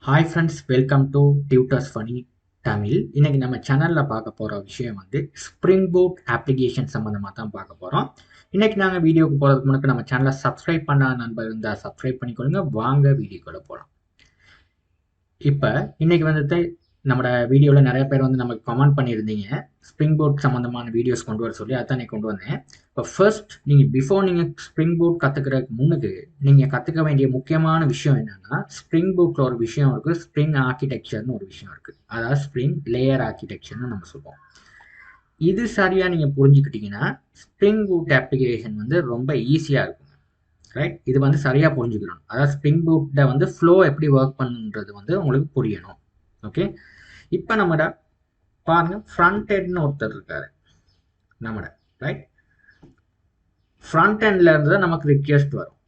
Hi friends, welcome to tutors funny Tamil. இன்னைக்கு நம்ம சேனலில் பார்க்க போகிற விஷயம் வந்து ஸ்ப்ரிங் பூட் அப்ளிகேஷன் சம்மந்தமாக தான் பார்க்க போகிறோம். இன்னைக்கு நாங்கள் வீடியோக்கு போகிறதுக்கு முன்னாடி நம்ம சேனலை சப்ஸ்கிரைப் பண்ண நண்பர் இருந்தால் சப்ஸ்கிரைப் பண்ணிக்கொள்ளுங்க. வாங்க வீடியோக்குள்ள போகலாம். இப்போ இன்னைக்கு வந்துட்டு நம்மளோட வீடியோவில் நிறைய பேர் வந்து நமக்கு கமெண்ட் பண்ணியிருந்தீங்க ஸ்ப்ரிங் பூட் சம்மந்தமான வீடியோஸ் கொண்டு வர சொல்லி. அதான் நான் கொண்டு வந்தேன். இப்போ ஃபர்ஸ்ட் நீங்கள் ஸ்ப்ரிங் பூட் கற்றுக்கிறதுக்கு முன்னுக்கு நீங்கள் கற்றுக்க வேண்டிய முக்கியமான விஷயம் என்னன்னா, ஸ்ப்ரிங் பூட்டில் ஒரு விஷயம் இருக்குது, ஸ்ப்ரிங் ஆர்கிடெக்சர்னு ஒரு விஷயம் இருக்குது. அதாவது ஸ்ப்ரிங் லேயர் ஆர்கிடெக்சர்னு நம்ம சொல்லுவோம். இது சரியாக நீங்கள் புரிஞ்சுக்கிட்டீங்கன்னா ஸ்ப்ரிங் பூட் அப்ளிகேஷன் வந்து ரொம்ப ஈஸியாக இருக்கும். ரைட், இது வந்து சரியாக புரிஞ்சுக்கணும். அதாவது ஸ்ப்ரிங் பூட்டில் வந்து ஃப்ளோ எப்படி ஒர்க் பண்ணுன்றது வந்து உங்களுக்கு புரியணும். ஓகே, இப்போ நம்மட பாருங்க, ஃப்ரண்ட் எண்ட்னு ஒருத்தர் இருக்காரு நம்மட. ரைட், ஃப்ரண்ட் எண்ட்ல இருந்து தான் நமக்கு ரிக்வெஸ்ட் வரும்.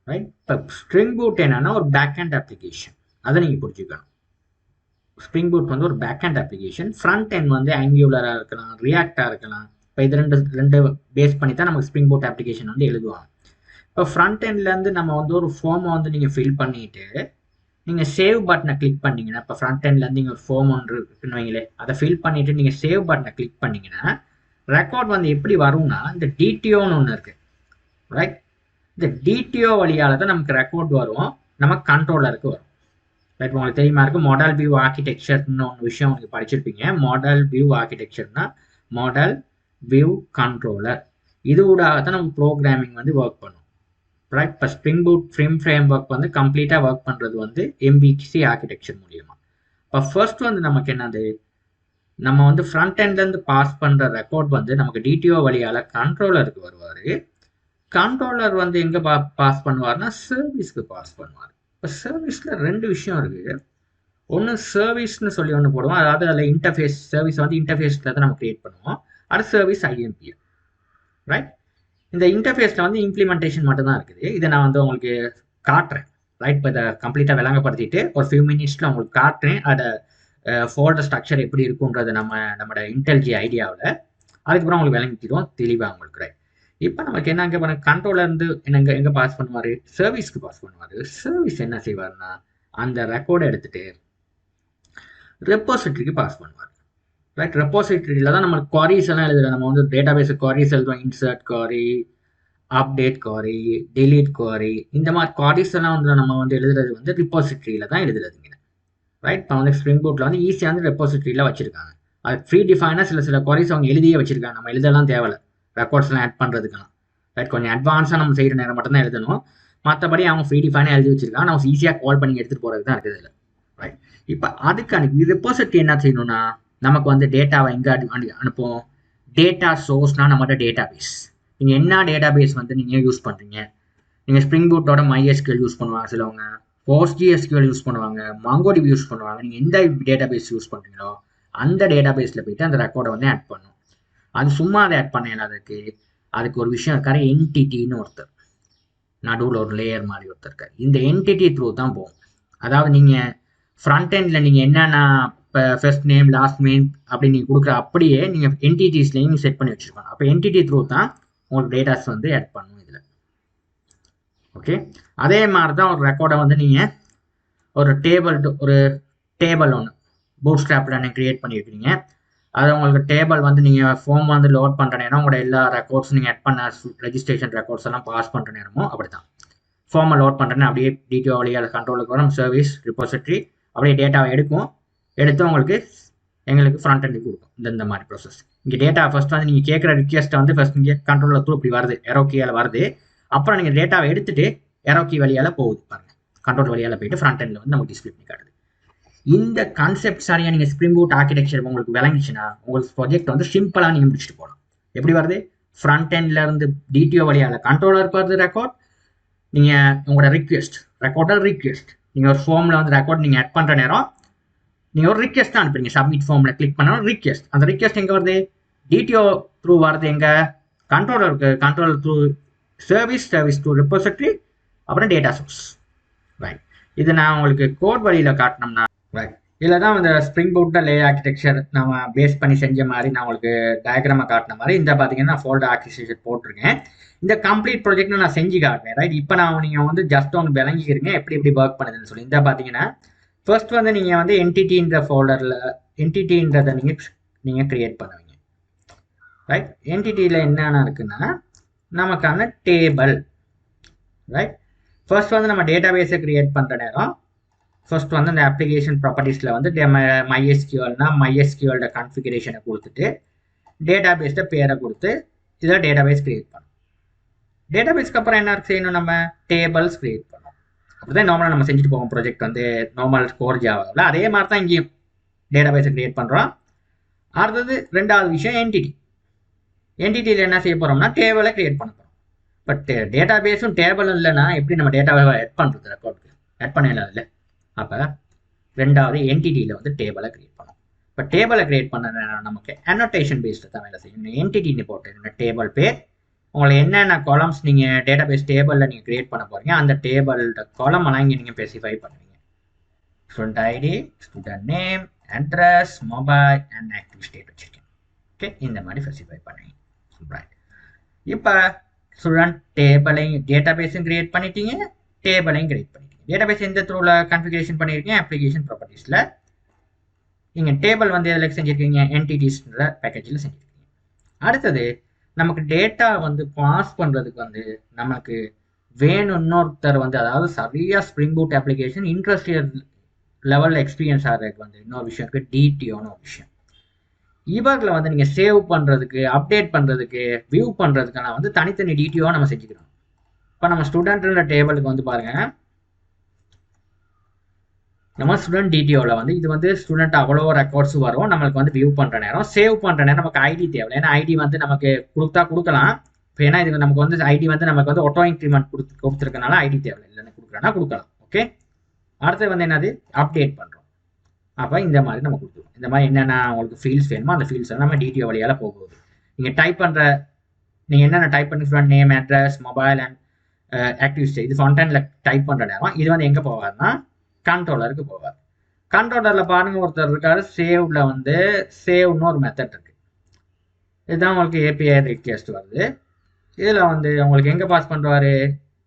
ரைட், இப்போ ஸ்ப்ரிங் பூட் என்னன்னா ஒரு பேக் அண்ட் அப்ளிகேஷன். அதை நீங்கள் புரிஞ்சுக்கணும். ஸ்ப்ரிங் பூட் வந்து ஒரு back and application. Front end வந்து ஆங்குலராக இருக்கலாம், ரியாக்டாக இருக்கலாம். இப்போ இது ரெண்டு பேஸ் பண்ணி தான் நமக்கு ஸ்ப்ரிங் பூட் அப்ளிகேஷன் வந்து எழுதுவாங்க. இப்போ ஃப்ரண்ட் எண்ட்லேருந்து நம்ம வந்து ஒரு ஃபார்மை வந்து நீங்கள் ஃபில் பண்ணிட்டு நீங்கள் சேவ் பட்டனை கிளிக் பண்ணிங்கன்னா, இப்போ ஃப்ரண்ட் எண்ட்லேருந்து நீங்கள் ஒரு ஃபார்ம் ஒன்று இருக்குன்னு வைங்களே, அதை ஃபில் பண்ணிவிட்டு நீங்கள் சேவ் பட்டனை கிளிக் பண்ணிங்கன்னா ரெக்கார்ட் வந்து எப்படி வரும்னா, இந்த டிடிஓன்னு ஒன்று இருக்குது. ரைட், இந்த டிடிஓ வழியால் தான் நமக்கு ரெக்கார்ட் வரும், நம்ம கண்ட்ரோலருக்கு வரும். ரைட், உங்களுக்கு தெரியுமா இருக்குது, மாடல் வியூ ஆர்கிடெக்சர்னு ஒன்று விஷயம் உங்களுக்கு படிச்சிருப்பீங்க. மாடல் வியூ ஆர்கிடெக்சர்னா மாடல் வியூ கண்ட்ரோலர். இதுவுடாக தான் நம்ம ப்ரோக்ராமிங் வந்து ஒர்க் பண்ணும். ரைட், இப்போ ஸ்ப்ரிங் பூட் ஃப்ரேம் ஒர்க் வந்து கம்ப்ளீட்டாக ஒர்க் பண்ணுறது வந்து MVC ஆர்கிடெக்சர் மூலியமா. இப்போ ஃபர்ஸ்ட் வந்து நமக்கு என்னது, நம்ம வந்து ஃப்ரண்ட் எண்ட்லேருந்து பாஸ் பண்ணுற ரெக்கார்ட் வந்து நமக்கு டிடிஓ வழியால் கண்ட்ரோலருக்கு வருவார். கண்ட்ரோலர் வந்து எங்கே பாஸ் பண்ணுவார்னா சர்வீஸ்க்கு பாஸ் பண்ணுவார். இப்போ சர்வீஸில் ரெண்டு விஷயம் இருக்குது. ஒன்று சர்வீஸ்னு சொல்லி ஒன்று போடுவோம், அதாவது அதில் இன்டர்ஃபேஸ் சர்வீஸ் வந்து இன்டர்ஃபேஸில் தான் நம்ம கிரியேட் பண்ணுவோம். அது சர்வீஸ் IMPM. ரைட், இந்த இன்டர்ஃபேஸில் வந்து இம்ப்ளிமெண்டேஷன் மட்டும்தான் இருக்குது. இதை நான் வந்து உங்களுக்கு காட்டுறேன். ரைட், இப்போ இதை கம்ப்ளீட்டாக விளங்கப்படுத்திட்டு ஒரு ஃபியூ மினிட்ஸில் உங்களுக்கு காட்டுறேன் அதை ஃபோல்டர் ஸ்ட்ரக்சர் எப்படி இருக்குன்றது நம்மளோட இன்டெல்ஜி ஐடியாவில். அதுக்கப்புறம் உங்களுக்கு விளங்கிக்கிறோம் தெளிவாக உங்களுக்கு. ரைட், இப்போ நமக்கு என்ன அங்கே பண்ண கண்ட்ரோலருந்து எங்கே பாஸ் பண்ணுவார், சர்வீஸ்க்கு பாஸ் பண்ணுவார். சர்வீஸ் என்ன செய்வார்னா அந்த ரெக்கார்டை எடுத்துகிட்டு ரெப்போசிட்டரிக்கு பாஸ் பண்ணுவார். ரைட், ரெப்போசிட்டரியில் தான் நம்ம குவாரிஸ் எல்லாம் எழுதுறோம். நம்ம வந்து டேட்டா பேஸ் குவாரிஸ் எழுதுவோம், insert quarry, update quarry, delete quarry. இந்த மாதிரி குவாரிஸ் எல்லாம் வந்து நம்ம வந்து எழுதுறது வந்து ரெப்போசிட்டரியில் தான் எழுதுறதுங்க. ரைட், இப்போ வந்து ஸ்ப்ரிங் பூட்டில் வந்து ஈஸியாக வந்து ரெப்போசிட்டரியில் வச்சிருக்காங்க. அது ஃப்ரீ டிஃபைனாக சில குவாரிஸ் அவங்க எழுதியே வச்சிருக்காங்க. நம்ம எழுதலாம் தேவையில்லை ரெக்கார்ட்ஸ்லாம் ஆட் பண்ணுறதுக்கெல்லாம். ரைட், கொஞ்சம் அட்வான்ஸாக நம்ம செய்கிற நேரம் மட்டும் தான் எழுதணும். மற்றபடி அவங்க ஃப்ரீ டிஃபைனாக எழுதி வச்சிருக்காங்க. நம்ம ஈஸியாக கால் பண்ணி எடுத்துகிட்டு போகிறது தான் இருக்குது இதில். ரைட், இப்போ அதுக்கு ரெப்போசிட்டரி என்ன செய்யணும்னா, நமக்கு வந்து டேட்டாவை எங்கே அனுப்புவோம், டேட்டா சோர்ஸ்னால் நம்மகிட்ட டேட்டா பேஸ். நீங்கள் என்ன டேட்டா பேஸ் வந்து நீங்கள் யூஸ் பண்ணுறீங்க, நீங்கள் ஸ்ப்ரிங் பூட்டோட MySQL யூஸ் பண்ணுவாங்க சிலவங்க, PostgreSQL யூஸ் பண்ணுவாங்க, MongoDB யூஸ் பண்ணுவாங்க. நீங்கள் எந்த டேட்டா பேஸ் யூஸ் பண்ணுறீங்களோ அந்த டேட்டா பேஸில் போய்ட்டு அந்த ரெக்கார்டை வந்து ஆட் பண்ணும். அது சும்மா அதை ஆட் பண்ணல, அதுக்கு ஒரு விஷயம் இருக்காரு, என்டிட்டின்னு ஒருத்தர் நடுவில் ஒரு லேயர் மாதிரி ஒருத்தர் இருக்கார். இந்த என்டிட்டி த்ரூ தான் போகும். அதாவது நீங்கள் ஃப்ரண்ட் எண்டில் நீங்கள் என்னென்ன இப்போ ஃபர்ஸ்ட் நேம் லாஸ்ட் நேம் அப்படி நீங்கள் கொடுக்குற அப்படியே நீங்கள் என்டிட்டிஸ்லேயும் செட் பண்ணி வச்சுருப்பாங்க. அப்போ என்டிட்டி த்ரூ தான் உங்களுக்கு டேட்டாஸ் வந்து ஆட் பண்ணும் இதில். ஓகே, அதே மாதிரி தான் ஒரு ரெக்கார்டை வந்து நீங்கள் ஒரு டேபிள் ஒன்று பூட்ஸ்ட்ராப்பில் நீங்கள் க்ரியேட் பண்ணியிருக்கீங்க. அது உங்களுக்கு டேபிள் வந்து நீங்கள் ஃபார்ம் வந்து லோட் பண்ணுற நேரம் உங்களோட எல்லா ரெக்கார்ட்ஸும் நீங்கள் ஆட் பண்ண ரெஜிஸ்ட்ரேஷன் ரெக்கார்ட்ஸ் எல்லாம் பாஸ் பண்ணுற நேரமும் அப்படி தான். ஃபார்மை லோட் பண்ணுறேன்னு அப்படியே டிடிஓ வழியாக கண்ட்ரோலுக்கு வரும், சர்வீஸ் ரிப்போசிட்டரி அப்படியே டேட்டாவை எடுத்து உங்களுக்கு எங்களுக்கு ஃப்ரண்ட் எண்டுக்கு கொடுக்கும். இந்த மாதிரி ப்ராசஸ். இங்கே டேட்டா ஃபர்ஸ்ட் வந்து நீங்கள் கேட்குற ரிக்வெஸ்ட்டை வந்து ஃபர்ஸ்ட் இங்கே கண்ட்ரோலர் த்ரூ இப்படி வருது, எரோக்கியால் வருது. அப்புறம் நீங்கள் டேட்டாவை எடுத்துகிட்டு எரோக்கி வழியால் போகுது பாருங்கள், கண்ட்ரோல் வழியால் போயிட்டு ஃப்ரண்ட் எண்டில் வந்து நமக்கு டிஸ்பிளே பண்ணி காட்டுது. இந்த கான்செப்ட் சரியாக நீங்கள் ஸ்ப்ரிங் பூட் ஆர்கிடெக்சர் உங்களுக்கு விளங்கிச்சுன்னா உங்களுக்கு ப்ராஜெக்ட் வந்து சிம்பிளாக நீங்கள் முடிச்சுட்டு போகலாம். எப்படி வருது, ஃப்ரண்ட் எண்ட்லேருந்து டிடிஓ வழியால் கண்ட்ரோலருக்கு வருது ரெக்கார்ட். நீங்கள் உங்களோட ரிக்வெஸ்ட் நீங்கள் ஒரு ஃபார்மில் வந்து ரெக்கார்ட் நீங்கள் ஆட் பண்ணுற நேரம் நீங்கள் ஒரு ரிக்வெஸ்ட் தான் அனுப்புறீங்க. சப்மிட் ஃபார்மில் கிளிக் பண்ணாலும் ரிக்வெஸ்ட், அந்த ரிக்வெஸ்ட் எங்கே வருது, டிடிஓ த்ரூ வருது. எங்கே controller through service through repository, அப்புறம் டேட்டா சோர்ஸ். ரைட், இது நான் உங்களுக்கு கோட் வழியில் காட்டினோம்னா ரைட், இதில் தான் இந்த ஸ்ப்ரிங் பூட்டில் லேயர் ஆர்கிடெக்சர் நம்ம பேஸ் பண்ணி செஞ்ச மாதிரி நான் உங்களுக்கு டயக்ராமை காட்டின மாதிரி இந்த பார்த்தீங்கன்னா நான் ஃபோல்டர் ஆர்கிடெக்சர் போட்டிருக்கேன். இந்த கம்ப்ளீட் ப்ராஜெக்ட் நான் செஞ்சு காட்டுறேன். ரைட், இப்போ நீங்கள் வந்து ஜஸ்ட் ஒன்று விளங்கிக்கிறீங்க எப்படி ஒர்க் பண்ணுதுன்னு சொல்லி. இந்த பார்த்தீங்கன்னா ஃபர்ஸ்ட் வந்து நீங்கள் வந்து என்டிட்டின்ற ஃபோல்டரில் என்டிட்டின்றதை நீங்கள் க்ரியேட் பண்ணுவீங்க. ரைட், என்டிட்டியில் என்னென்ன இருக்குன்னா நமக்கான டேபிள். ரைட், ஃபர்ஸ்ட் வந்து நம்ம டேட்டாபேஸை க்ரியேட் பண்ணுற நேரம் ஃபர்ஸ்ட் வந்து அந்த அப்ளிகேஷன் ப்ராப்பர்ட்டிஸில் வந்து MySQLனா MySQLோட கான்ஃபிகரேஷனை கொடுத்துட்டு டேட்டாபேஸ்ட பேரை கொடுத்து இதில் டேட்டாபேஸ் க்ரியேட் பண்ணணும். டேட்டாபேஸ்க்கு அப்புறம் என்ன செய்யணும், நம்ம டேபிள்ஸ் க்ரியேட் பண்ணணும். அப்படிதான் நார்மலாக நம்ம செஞ்சுட்டு போவோம் ப்ராஜெக்ட் வந்து நார்மல் கோர் ஜாவாவில். அதே மாதிரி தான் இங்கேயும் டேட்டாபேஸை க்ரியேட் பண்ணுறோம். அடுத்தது ரெண்டாவது விஷயம் என்டிட்டி. என்டிட்டியில் என்ன செய்ய போகிறோம்னா டேபிளை க்ரியேட் பண்ண போகிறோம். பட் டேட்டாபேஸும் டேபிளும் இல்லைன்னா எப்படி நம்ம டேட்டாவை ஆட் பண்ணுறது, ரெக்கார்டுக்கு ஆட் பண்ணிடலாம் இல்லை. அப்போ ரெண்டாவது என்டிட்டியில் வந்து டேபிளை க்ரியேட் பண்ணணும். இப்போ டேபிளை க்ரியேட் பண்ண நமக்கு அனோட்டேஷன் பேஸ்டு தான் வேலை செய்யணும். என்டிட்டின்னு போட்டு டேபிள் பேர், உங்களுக்கு என்னென்ன காலம்ஸ் நீங்கள் டேட்டாபேஸ் டேபிளில் நீங்கள் க்ரியேட் பண்ண போகிறீங்க அந்த டேபிளோட காலம் எல்லாம் இங்கே நீங்கள் ஸ்பெசிஃபை பண்ணுவீங்க. Student ID, student name, address, mobile and active state வச்சுருக்கேன். ஓகே, இந்த மாதிரி ஸ்பெசிஃபை பண்ணுவீங்க. ரைட், இப்போ ஸ்டூடெண்ட் டேபிளையும் டேட்டாபேஸும் க்ரியேட் பண்ணிட்டீங்க, டேபிளையும் க்ரியேட் பண்ணிட்டீங்க. டேட்டாபேஸ் எந்த த்ரூவில் கான்ஃபிகரேஷன் பண்ணியிருக்கீங்க, அப்ளிகேஷன் ப்ராப்பர்ட்டிஸில். நீங்கள் டேபிள் வந்து எதில் செஞ்சுருக்கீங்க, என்டிட்டிஸ்ன்ற பேக்கேஜில் செஞ்சுருக்கீங்க. அடுத்தது நமக்கு டேட்டா வந்து பாஸ் பண்ணுறதுக்கு வந்து நமக்கு வேணும் இன்னொருத்தர் வந்து, அதாவது சரியாக ஸ்ப்ரிங் பூட் அப்ளிகேஷன் இண்டஸ்ட்ரியல் லெவலில் எக்ஸ்பீரியன்ஸ் ஆகிறதுக்கு வந்து இன்னொரு விஷயம் இருக்குது, டிடிஓன்னு ஒரு விஷயம். இவரில் வந்து நீங்கள் சேவ் பண்ணுறதுக்கு, அப்டேட் பண்ணுறதுக்கு, வியூ பண்ணுறதுக்கெல்லாம் வந்து தனித்தனி டிடிஓ நம்ம செஞ்சுக்கிறோம். இப்போ நம்ம ஸ்டூடெண்ட்ன்ற டேபிளுக்கு வந்து பாருங்கள், நம்ம ஸ்டூடெண்ட் டிடிஓவில் வந்து இது வந்து ஸ்டூடெண்ட் அவ்வளோ ரெக்கார்ட்ஸ் வரும். நம்மளுக்கு வந்து வியூ பண்ணுற நேரம், சேவ் பண்ணுற நேரம் நமக்கு ஐடி தேவை. ஏன்னா ஐடி வந்து நமக்கு கொடுக்கலாம். இப்போ ஏன்னா இது நமக்கு வந்து ஐடி வந்து நமக்கு வந்து ஆட்டோ இன்க்ரிமெண்ட் கொடுத்துருக்கனால ஐடி தேவை, இல்லைன்னு கொடுக்குறேன்னா கொடுக்கலாம். ஓகே, அடுத்து வந்து என்னது, அப்டேட் பண்ணுறோம். அப்போ இந்த மாதிரி நம்ம கொடுத்துருவோம். இந்த மாதிரி என்னென்ன உங்களுக்கு ஃபீல்ட்ஸ் வேணுமோ அந்த ஃபீல்ட்ஸ் நம்ம டிடிஓ வழியால் போகுது. நீங்கள் டைப் பண்ணுற, நீங்கள் என்னென்ன டைப் பண்ணி student name, address, mobile and active state, இது ஃப்ரண்ட் எண்டில் டைப் பண்ணுற நேரம் இது வந்து எங்கே போவார்னா கண்ட்ரோலருக்கு போவார். கண்ட்ரோலரில் பாருங்கள் ஒருத்தர் இருக்காரு, சேவ்ல வந்து சேவ்னு ஒரு மெத்தட் இருக்கு. இதுதான் உங்களுக்கு ஏபிஐ ரிக்வெஸ்ட் வருது. இதில் வந்து உங்களுக்கு எங்கே பாஸ் பண்ணுறாரு,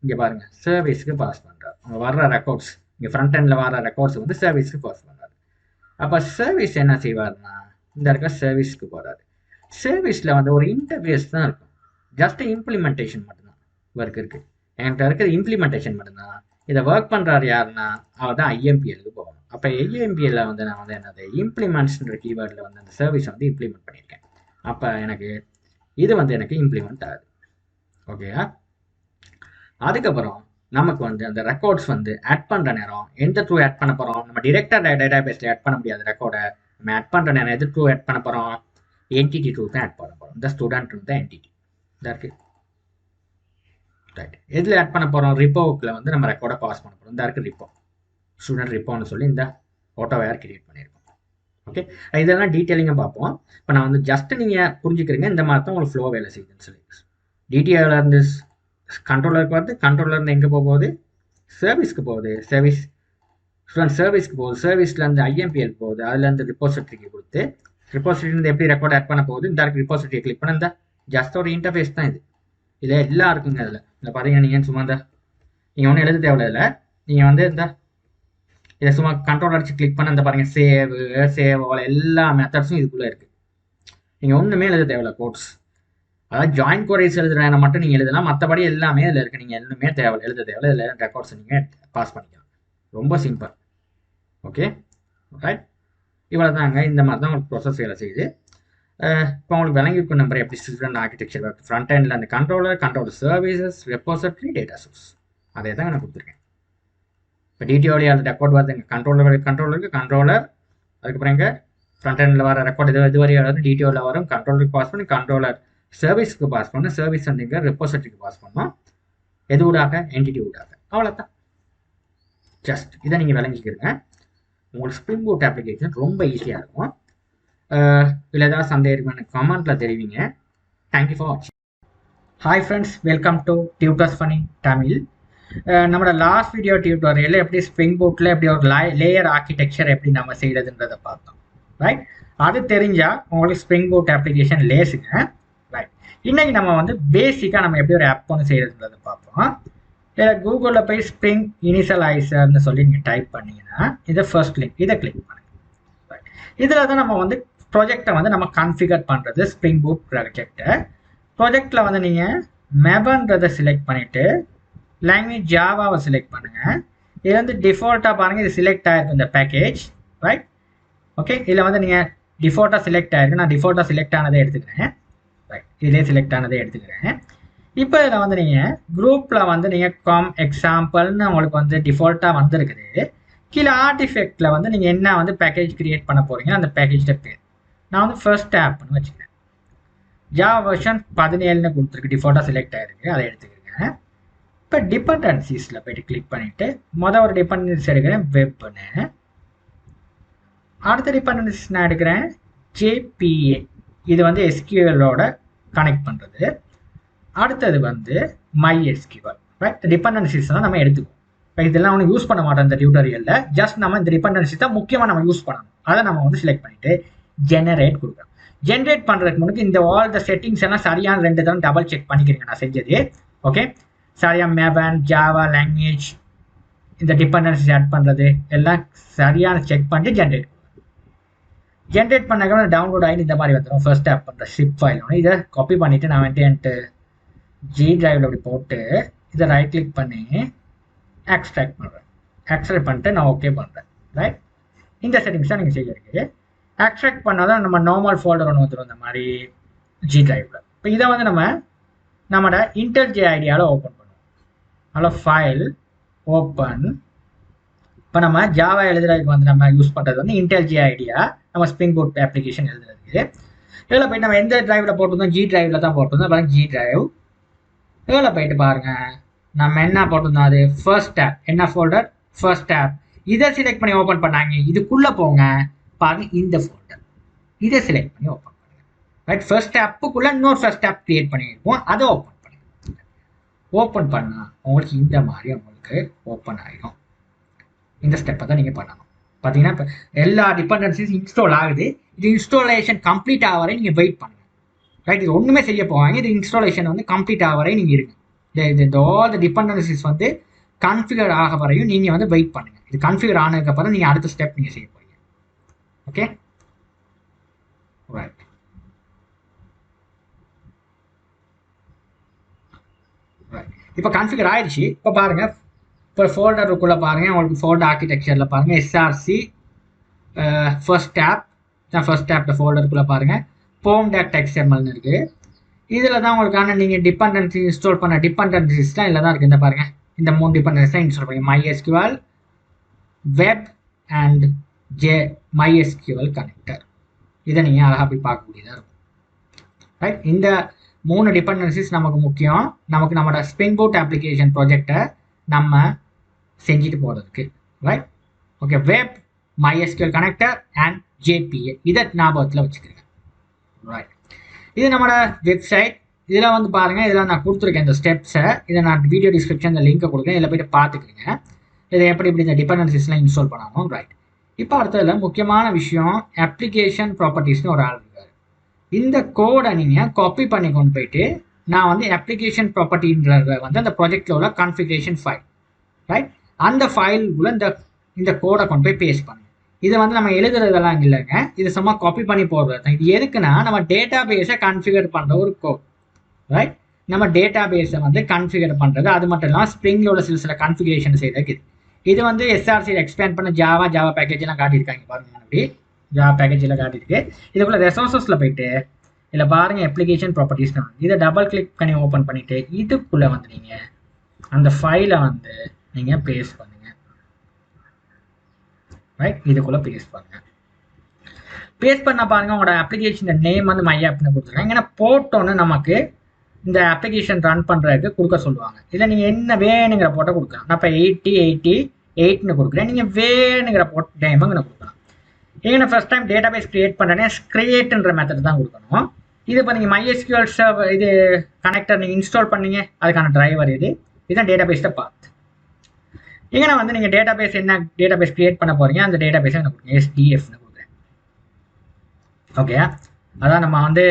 இங்கே பாருங்கள் சர்வீஸ்க்கு பாஸ் பண்ணுறாரு. அவங்க வர்ற ரெக்கார்ட்ஸ், இங்கே ஃப்ரண்ட் எண்டில் வர ரெக்கார்ட்ஸ் வந்து சர்வீஸ்க்கு பாஸ் பண்ணுறாரு. அப்போ சர்வீஸ் என்ன செய்வார்னா இந்த இருக்க சர்வீஸ்க்கு போகிறாரு. சர்வீஸில் வந்து ஒரு இன்டர்ஃபேஸ் தான் இருக்கும், ஜஸ்ட் இம்ப்ளிமெண்டேஷன் மட்டும்தான் ஒர்க் இருக்குது. என்கிட்ட இருக்கிறது இம்ப்ளிமெண்டேஷன் மட்டும்தான். இதை ஒர்க் பண்ணுறாரு யாருன்னா அவர் தான் ஐஎம்பிஎலுக்கு போகணும். அப்போ ஐஎம்பிஎல்ல வந்து நான் வந்து என்னது இம்ப்ளிமெண்ட்ஸ்ன்ற கீவேர்டில் வந்து அந்த சர்வீஸை வந்து இம்ப்ளிமெண்ட் பண்ணியிருக்கேன். அப்போ எனக்கு இது வந்து எனக்கு இம்ப்ளிமெண்ட் ஆகுது. ஓகேயா, அதுக்கப்புறம் நமக்கு வந்து அந்த ரெக்கார்ட்ஸ் வந்து ஆட் பண்ணுற நேரம் எந்த த்ரூ ஆட் பண்ண போகிறோம், நம்ம டிரெக்டாக டேட்டாபேஸில் ஆட் பண்ண முடியாது ரெக்கார்டை. நம்ம ஆட் பண்ணுற நேரம் எது த்ரூ ஆட் பண்ண போகிறோம், என்டிட்டி த்ரூ தான் ஆட் பண்ண போகிறோம். இந்த ஸ்டூடெண்ட் தான் என்டிட்டி இதாக இருக்குது. ரைட், எதில் ஆட் பண்ண போகிறோம், ரிப்போவில் வந்து நம்ம ரெக்கார்டை பாஸ் பண்ண போகிறோம். இந்த இருக்குது ரிப்போ, ஸ்டூடெண்ட் ரிப்போன்னு சொல்லி இந்த ஆட்டோ வேர் கிரியேட் பண்ணியிருக்கோம். ஓகே, இதெல்லாம் டீட்டெயிலிங்காக பார்ப்போம். இப்போ நான் வந்து ஜஸ்ட் நீங்கள் புரிஞ்சுக்கிறீங்க இந்த மாதிரி தான் உங்களுக்கு ஃப்ளோ வேலை செய்யுதுன்னு சொல்லி. டிடிஓவில் இருந்து கண்ட்ரோலருக்கு வந்து, கண்ட்ரோலர்லேருந்து எங்கே போகுது, சர்வீஸ்க்கு போகுது, சர்வீஸ் ஸ்டூடெண்ட் சர்வீஸ்க்கு போகுது, சர்வீஸ்லேருந்து ஐஎம்பிஎல் போகுது, அதுலேருந்து ரிப்போசிட்டரிக்கு கொடுத்து ரிப்போசிட்டரிலேருந்து எப்படி ரெக்கார்ட் ஆட் பண்ண போகுது, இந்த ரிப்போசிட்டரியை கிளிக் பண்ண இந்த ஜஸ்ட் ஒரு இன்டர்ஃபேஸ் தான் இது. இதில் எல்லாம் இருக்குங்க. இதில் பார்த்தீங்கன்னா நீங்கள் சும்மா இந்த நீங்கள் ஒன்றும் எழுத தேவையில்லை. நீங்கள் வந்து இந்த இதை சும்மா கண்ட்ரோல் அடிச்சு கிளிக் பண்ண இந்த பாருங்கள் சேவ் எல்லா மெத்தட்ஸும் இதுக்குள்ளே இருக்குது. நீங்கள் ஒன்றுமே எழுத தேவையில்லை. கோட்ஸ் அதாவது ஜாயின் கோரேஸ் எழுதுறேன் மட்டும் நீங்கள் எழுதலாம், மற்றபடி எல்லாமே இதில் இருக்குது. நீங்கள் எதுவுமே எழுத தேவையில்லை. இதில் ரெக்கார்ட்ஸ் நீங்கள் பாஸ் பண்ணிக்கலாம். ரொம்ப சிம்பிள். ஓகே ரைட், இவ்வளோ தாங்க. இந்த மாதிரி தான் உங்களுக்கு ப்ரொசஸ் வேலை செய்யுது. இப்போ உங்களுக்கு விளங்கியிருக்கும் நம்பர் எப்படி ஸ்டூடெண்ட் ஆர்கிடெக்சர் ஃப்ரண்ட் எண்டில் அந்த controller services, repository, data source அதே தான் நான் கொடுத்துருக்கேன். இப்போ டிடிஓடைய அந்த ரெக்கார்ட் வருது எங்கள் கண்ட்ரோலருக்கு கண்ட்ரோலர், அதுக்கப்புறம் எங்கள் ஃப்ரண்ட் எண்டில் வர ரெக்கார்ட் இது வரையும் வரும், டிடிஓவில் வரும், கண்ட்ரோலருக்கு பாஸ் பண்ணி கண்ட்ரோலர் சர்வீஸ்க்கு பாஸ் பண்ணணும், சர்வீஸ் வந்து இங்கே ரெப்போசிட்டரிக்கு பாஸ் பண்ணணும், எது ஊடாக, என்டிட்டி ஊடாக. அவ்வளோதான். ஜஸ்ட் இதை நீங்கள் விளங்கிக்கிறீங்க. உங்களுக்கு ஸ்ப்ரிங் பூட் அப்ளிகேஷன் ரொம்ப ஈஸியாக இருக்கும். இல்லை ஏதாவது சந்தேகம் எனக்கு கமெண்ட்டில் தெரிவிங்க. தேங்க்யூ ஃபார் வாட்சிங். Hi friends, welcome to tutors funny Tamil. நம்மளோட லாஸ்ட் வீடியோ டியூட்டோரியலில் எப்படி ஸ்ப்ரிங் பூட்டில் எப்படி ஒரு லேயர் ஆர்கிடெக்சர் எப்படி நம்ம செய்கிறதுன்றதை பார்த்தோம். ரைட், அது தெரிஞ்சால் உங்களுக்கு ஸ்ப்ரிங் பூட் அப்ளிகேஷன் லேஸுங்க. ரைட், இன்றைக்கி நம்ம வந்து பேசிக்காக நம்ம எப்படி ஒரு ஆப் ஒன்று செய்கிறதுன்றதை பார்ப்போம். இதில் கூகுளில் போய் ஸ்ப்ரிங் இனிஷியலைசர்னு சொல்லி நீங்கள் டைப் பண்ணிங்கன்னா இதை ஃபர்ஸ்ட் லிங்க் இதை கிளிக் பண்ணுங்கள். இதில் தான் நம்ம வந்து ப்ராஜெக்டை வந்து நம்ம கான்ஃபிகர் பண்ணுறது. ஸ்ப்ரிங் பூட் ப்ராஜெக்டை ப்ராஜெக்டில் வந்து நீங்கள் மெபன்றதை செலக்ட் பண்ணிவிட்டு லாங்குவேஜ் ஜாவாவை செலக்ட் பண்ணுங்கள். இது வந்து டிஃபால்ட்டாக பாருங்கள், இது செலக்ட் ஆகிருக்கும் இந்த பேக்கேஜ், ரைட்? ஓகே, இதில் வந்து நீங்கள் டிஃபால்ட்டாக செலக்ட் ஆகிருக்கு. நான் டிஃபால்ட்டாக செலக்ட் ஆனதை எடுத்துக்கிறேன், ரைட்? இதிலே செலக்ட் ஆனதை எடுத்துக்கிறேன். இப்போ இதில் வந்து நீங்கள் குரூப்பில் வந்து நீங்கள் காம் எக்ஸாம்பிள்னு உங்களுக்கு வந்து டிஃபால்ட்டாக வந்துருக்குது. கீழே ஆர்டிஃபெக்டில் வந்து நீங்கள் என்ன வந்து பேக்கேஜ் க்ரியேட் பண்ண போகிறீங்க அந்த பேக்கேஜோட பேர் நான் வந்து ஃபர்ஸ்ட் ஆப்னு வச்சுக்கிறேன். ஜாவா வெர்ஷன் 17ன்னு கொடுத்துருக்கு, டிஃபால்ட்டாக செலக்ட் ஆகிருக்கு, அதை எடுத்துக்கிறேன். இப்போ டிபெண்டன்சிஸில் போய்ட்டு கிளிக் பண்ணிவிட்டு ஒரு டிபெண்டன்சி எடுக்கிறேன் வெப்னு. அடுத்த டிபெண்டன்சிஸ் நான் எடுக்கிறேன் JPA, இது வந்து SQLோட கனெக்ட் பண்ணுறது. அடுத்தது வந்து MySQL, ரைட்? டிபெண்டன்சிஸ் தான் நம்ம எடுத்துக்குவோம். இப்போ இதெல்லாம் ஒன்று யூஸ் பண்ண மாட்டோம் இந்த டியூட்டோரியலில். ஜஸ்ட் நம்ம இந்த டிபெண்டன்சி தான் முக்கியமாக நம்ம யூஸ் பண்ணணும். அதை நம்ம வந்து செலக்ட் பண்ணிவிட்டு ஜெனரேட் கொடுக்குறோம். ஜென்ரேட் பண்ணுறதுக்கு முன்னாடி இந்த ஆல் த செட்டிங்ஸ் எல்லாம் சரியான 2 தடவை டபுள் செக் பண்ணிக்கிறீங்க நான் செஞ்சது. ஓகே, சரியாக மேபன் ஜாவா லாங்குவேஜ் இந்த டிபெண்டன்சி ஆட் பண்ணுறது எல்லாம் சரியான செக் பண்ணிட்டு ஜென்ரேட் பண்ணாக்க டவுன்லோட் ஆகி இந்த மாதிரி வந்துடும். ஃபர்ஸ்ட் ஆப் பண்ணுற ஷிப் ஃபைல் ஒன்று இதை காப்பி பண்ணிவிட்டு நான் வந்துட்டு G டிரைவில் அப்படி போட்டு இதை ரைட் கிளிக் பண்ணி எக்ஸ்ட்ராக்ட் பண்ணுறேன். எக்ஸ்ட்ராக்ட் பண்ணிட்டு நான் ஓகே பண்ணுறேன், ரைட்? இந்த செட்டிங்ஸ் தான் நீங்கள் செய்யறதுக்கு. எக்ஸ்ட்ராக்ட் பண்ணாதான் நம்ம நார்மல் ஃபோல்டர் ஒன்று வந்துடும் இந்த மாதிரி G டிரைவில். இப்போ இதை வந்து நம்மளோட IntelliJ IDEAவில் ஓப்பன் பண்ணுவோம். அதில் ஃபைல் ஓப்பன். இப்போ நம்ம ஜாவா எழுதுறதுக்கு வந்து நம்ம யூஸ் பண்ணுறது வந்து IntelliJ IDEA, நம்ம ஸ்ப்ரிங் பூட் அப்ளிகேஷன் எழுதுறதுக்கு. இதில் போய்ட்டு நம்ம எந்த டிரைவில் போட்டிருந்தோம், G டிரைவில் தான் போட்டிருந்தோம். பாருங்க G டிரைவ். இதில் போய்ட்டு பாருங்கள் நம்ம என்ன போட்டிருந்தோம், அது ஃபர்ஸ்ட் ஆப். என்ன ஃபோல்டர்? First app. இதை செலக்ட் பண்ணி ஓப்பன் பண்ணாங்க. இதுக்குள்ளே போங்க, பாருங்க இந்த ஃபோல்டர். இதை செலக்ட் பண்ணி ஓப்பன் பண்ணுங்க, ரைட்? ஃபர்ஸ்ட் ஆப்புக்குள்ளே இன்னொரு ஃபர்ஸ்ட் ஆப் கிரியேட் பண்ணியிருப்போம், அதை ஓப்பன் பண்ணுங்க. ஓப்பன் பண்ணால் உங்களுக்கு இந்த மாதிரி உங்களுக்கு ஓப்பன் ஆகிடும். இந்த ஸ்டெப்பை தான் நீங்கள் பண்ணணும். பார்த்தீங்கன்னா இப்போ எல்லா டிபெண்டன்சிஸ் இன்ஸ்டால் ஆகுது. இது இன்ஸ்டாலேஷன் கம்ப்ளீட் ஆக வரை நீங்கள் வெயிட் பண்ணுங்கள், ரைட்? இது ஒன்றுமே செய்ய போவாங்க. இது இன்ஸ்டாலேஷன் வந்து கம்ப்ளீட் ஆக வரை நீங்கள் இருங்க. ஆல் த டிபெண்டன்சிஸ் வந்து கன்ஃபிகர் ஆக வரையும் நீங்கள் வந்து வெயிட் பண்ணுங்கள். இது கன்ஃபிகர் ஆனதுக்கப்புறம் நீங்கள் அடுத்த ஸ்டெப் நீங்கள் செய்ய போகிறீங்க. Okay, right. ரைட், இப்போ கன்ஃபிகர் ஆயிடுச்சு. இப்போ பாருங்கள், இப்போ ஃபோல்டருக்குள்ளே பாருங்கள், உங்களுக்கு ஃபோல்டர் ஆர்கிடெக்சரில் பாருங்கள் SRC ஃபர்ஸ்ட் ஆப் தான். ஃபர்ஸ்ட் ஆப் ஃபோல்டருக்குள்ளே பாருங்கள் pom.xmlனு இருக்குது. இதில் தான் உங்களுக்கான நீங்கள் டிபெண்டன்சி இன்ஸ்டால் பண்ண டிபெண்டன்சிஸ்லாம் இதில் தான் இருக்குது. இந்த பாருங்கள், இந்த 3 டிபெண்டன்சி தான் இன்ஸ்டால் பண்ணி MySQL web and MySQL connector. இதை நீங்கள் அழகாக போய் பார்க்கக்கூடியதாக இருக்கும், ரைட்? இந்த 3 டிபெண்டன்சிஸ் நமக்கு முக்கியம். நமக்கு நம்மளோட ஸ்ப்ரிங் பூட் அப்ளிகேஷன் ப்ராஜெக்டை நம்ம செஞ்சுட்டு போகிறதுக்கு, right? Okay, web MySQL connector and JPA இதை ஞாபகத்தில் வச்சுக்கிறேன், ரைட்? இது நம்மளோட வெப்சைட். இதில் வந்து பாருங்கள், இதில் நான் கொடுத்துருக்கேன் இந்த ஸ்டெப்ஸை. இதை நான் வீடியோ டிஸ்கிரிப்ஷனில் லிங்க்கை கொடுக்குறேன், இதில் போய்ட்டு பார்த்துக்கிறேங்க. இதை எப்படி இந்த டிபெண்டன்சிஸ்லாம் இன்ஸ்டால் பண்ணணும், ரைட்? இப்போ அடுத்ததில் முக்கியமான விஷயம் அப்ளிகேஷன் ப்ராப்பர்ட்டிஸ்னு ஒரு ஆள் இருக்கார். இந்த கோடை நீங்கள் காப்பி பண்ணி கொண்டு போயிட்டு நான் வந்து அப்ளிகேஷன் ப்ராப்பர்ட்டின்றத வந்து அந்த ப்ராஜெக்டில் உள்ள கான்ஃபிகரேஷன் ஃபைல், ரைட்? அந்த ஃபைலுக்குள்ளே இந்த கோடை கொண்டு போய் பேஸ்ட் பண்ணுங்க. இதை வந்து நம்ம எழுதுறதெல்லாம் இல்லைங்க, இது சும்மா காப்பி பண்ணி போடுறது தான். இது எதுக்குன்னா நம்ம டேட்டா பேஸை கன்ஃபிகர் பண்ணுற ஒரு கோட், ரைட்? நம்ம டேட்டா பேஸை வந்து கன்ஃபிகர் பண்ணுறது. அது மட்டும் இல்லாமல் ஸ்ப்ரிங்கில் சில கன்ஃபிகரேஷன் செய்யறதுக்கு இது வந்து SRCயில் எக்ஸ்பேண்ட் பண்ண ஜாவா பேக்கேஜெல்லாம் காட்டியிருக்காங்க பாருங்க. அப்படி ஜாவா பேக்கேஜில் காட்டியிருக்கு. இதுக்குள்ள ரெசோர்ஸஸில் போயிட்டு இதில் பாருங்கள் அப்ளிகேஷன் ப்ராப்பர்ட்டிஸ் தான். இதை டபுள் கிளிக் பண்ணி ஓப்பன் பண்ணிவிட்டு இதுக்குள்ளே வந்து நீங்கள் அந்த ஃபைலை வந்து நீங்கள் பேஸ்ட் பண்ணுங்கள், ரைட்? இதுக்குள்ளே பேஸ்ட் பண்ணுங்கள். பேஸ்ட் பண்ண பாருங்கள், உங்களோட அப்ளிகேஷன் நேம் வந்து MyAppன்னு கொடுத்துருக்காங்க. ஏன்னா போட்டோன்னு நமக்கு இந்த அப்ளிகேஷன் ரன் பண்ணுறதுக்கு கொடுக்க சொல்லுவாங்க. இதில் நீங்கள் என்ன வேணுங்கிற போட்டோ கொடுக்கலாம். நான் இப்போ 8088ன்னு கொடுக்குறேன். நீங்கள் வேணுங்கிற டைமுங்க நான் கொடுக்கலாம். ஏன்னா first time database create பண்ணுறேன்னா கிரியேட்ன்ற மெத்தட் தான் கொடுக்கணும். இது இப்போ நீங்கள் MySQL சர்வர் இது கனெக்டர் நீங்கள் இன்ஸ்டால் பண்ணீங்க, அதுக்கான டிரைவர் இதுதான் டேட்டா பேஸை பார்த்து. ஏன்னா வந்து நீங்கள் டேட்டா பேஸ் என்ன டேட்டா பேஸ் கிரியேட் பண்ண போகிறீங்க, அந்த டேட்டா பேஸை நான் கொடுக்குறேன் SDFன்னு கொடுக்குறேன். ஓகே, அதான் நம்ம வந்து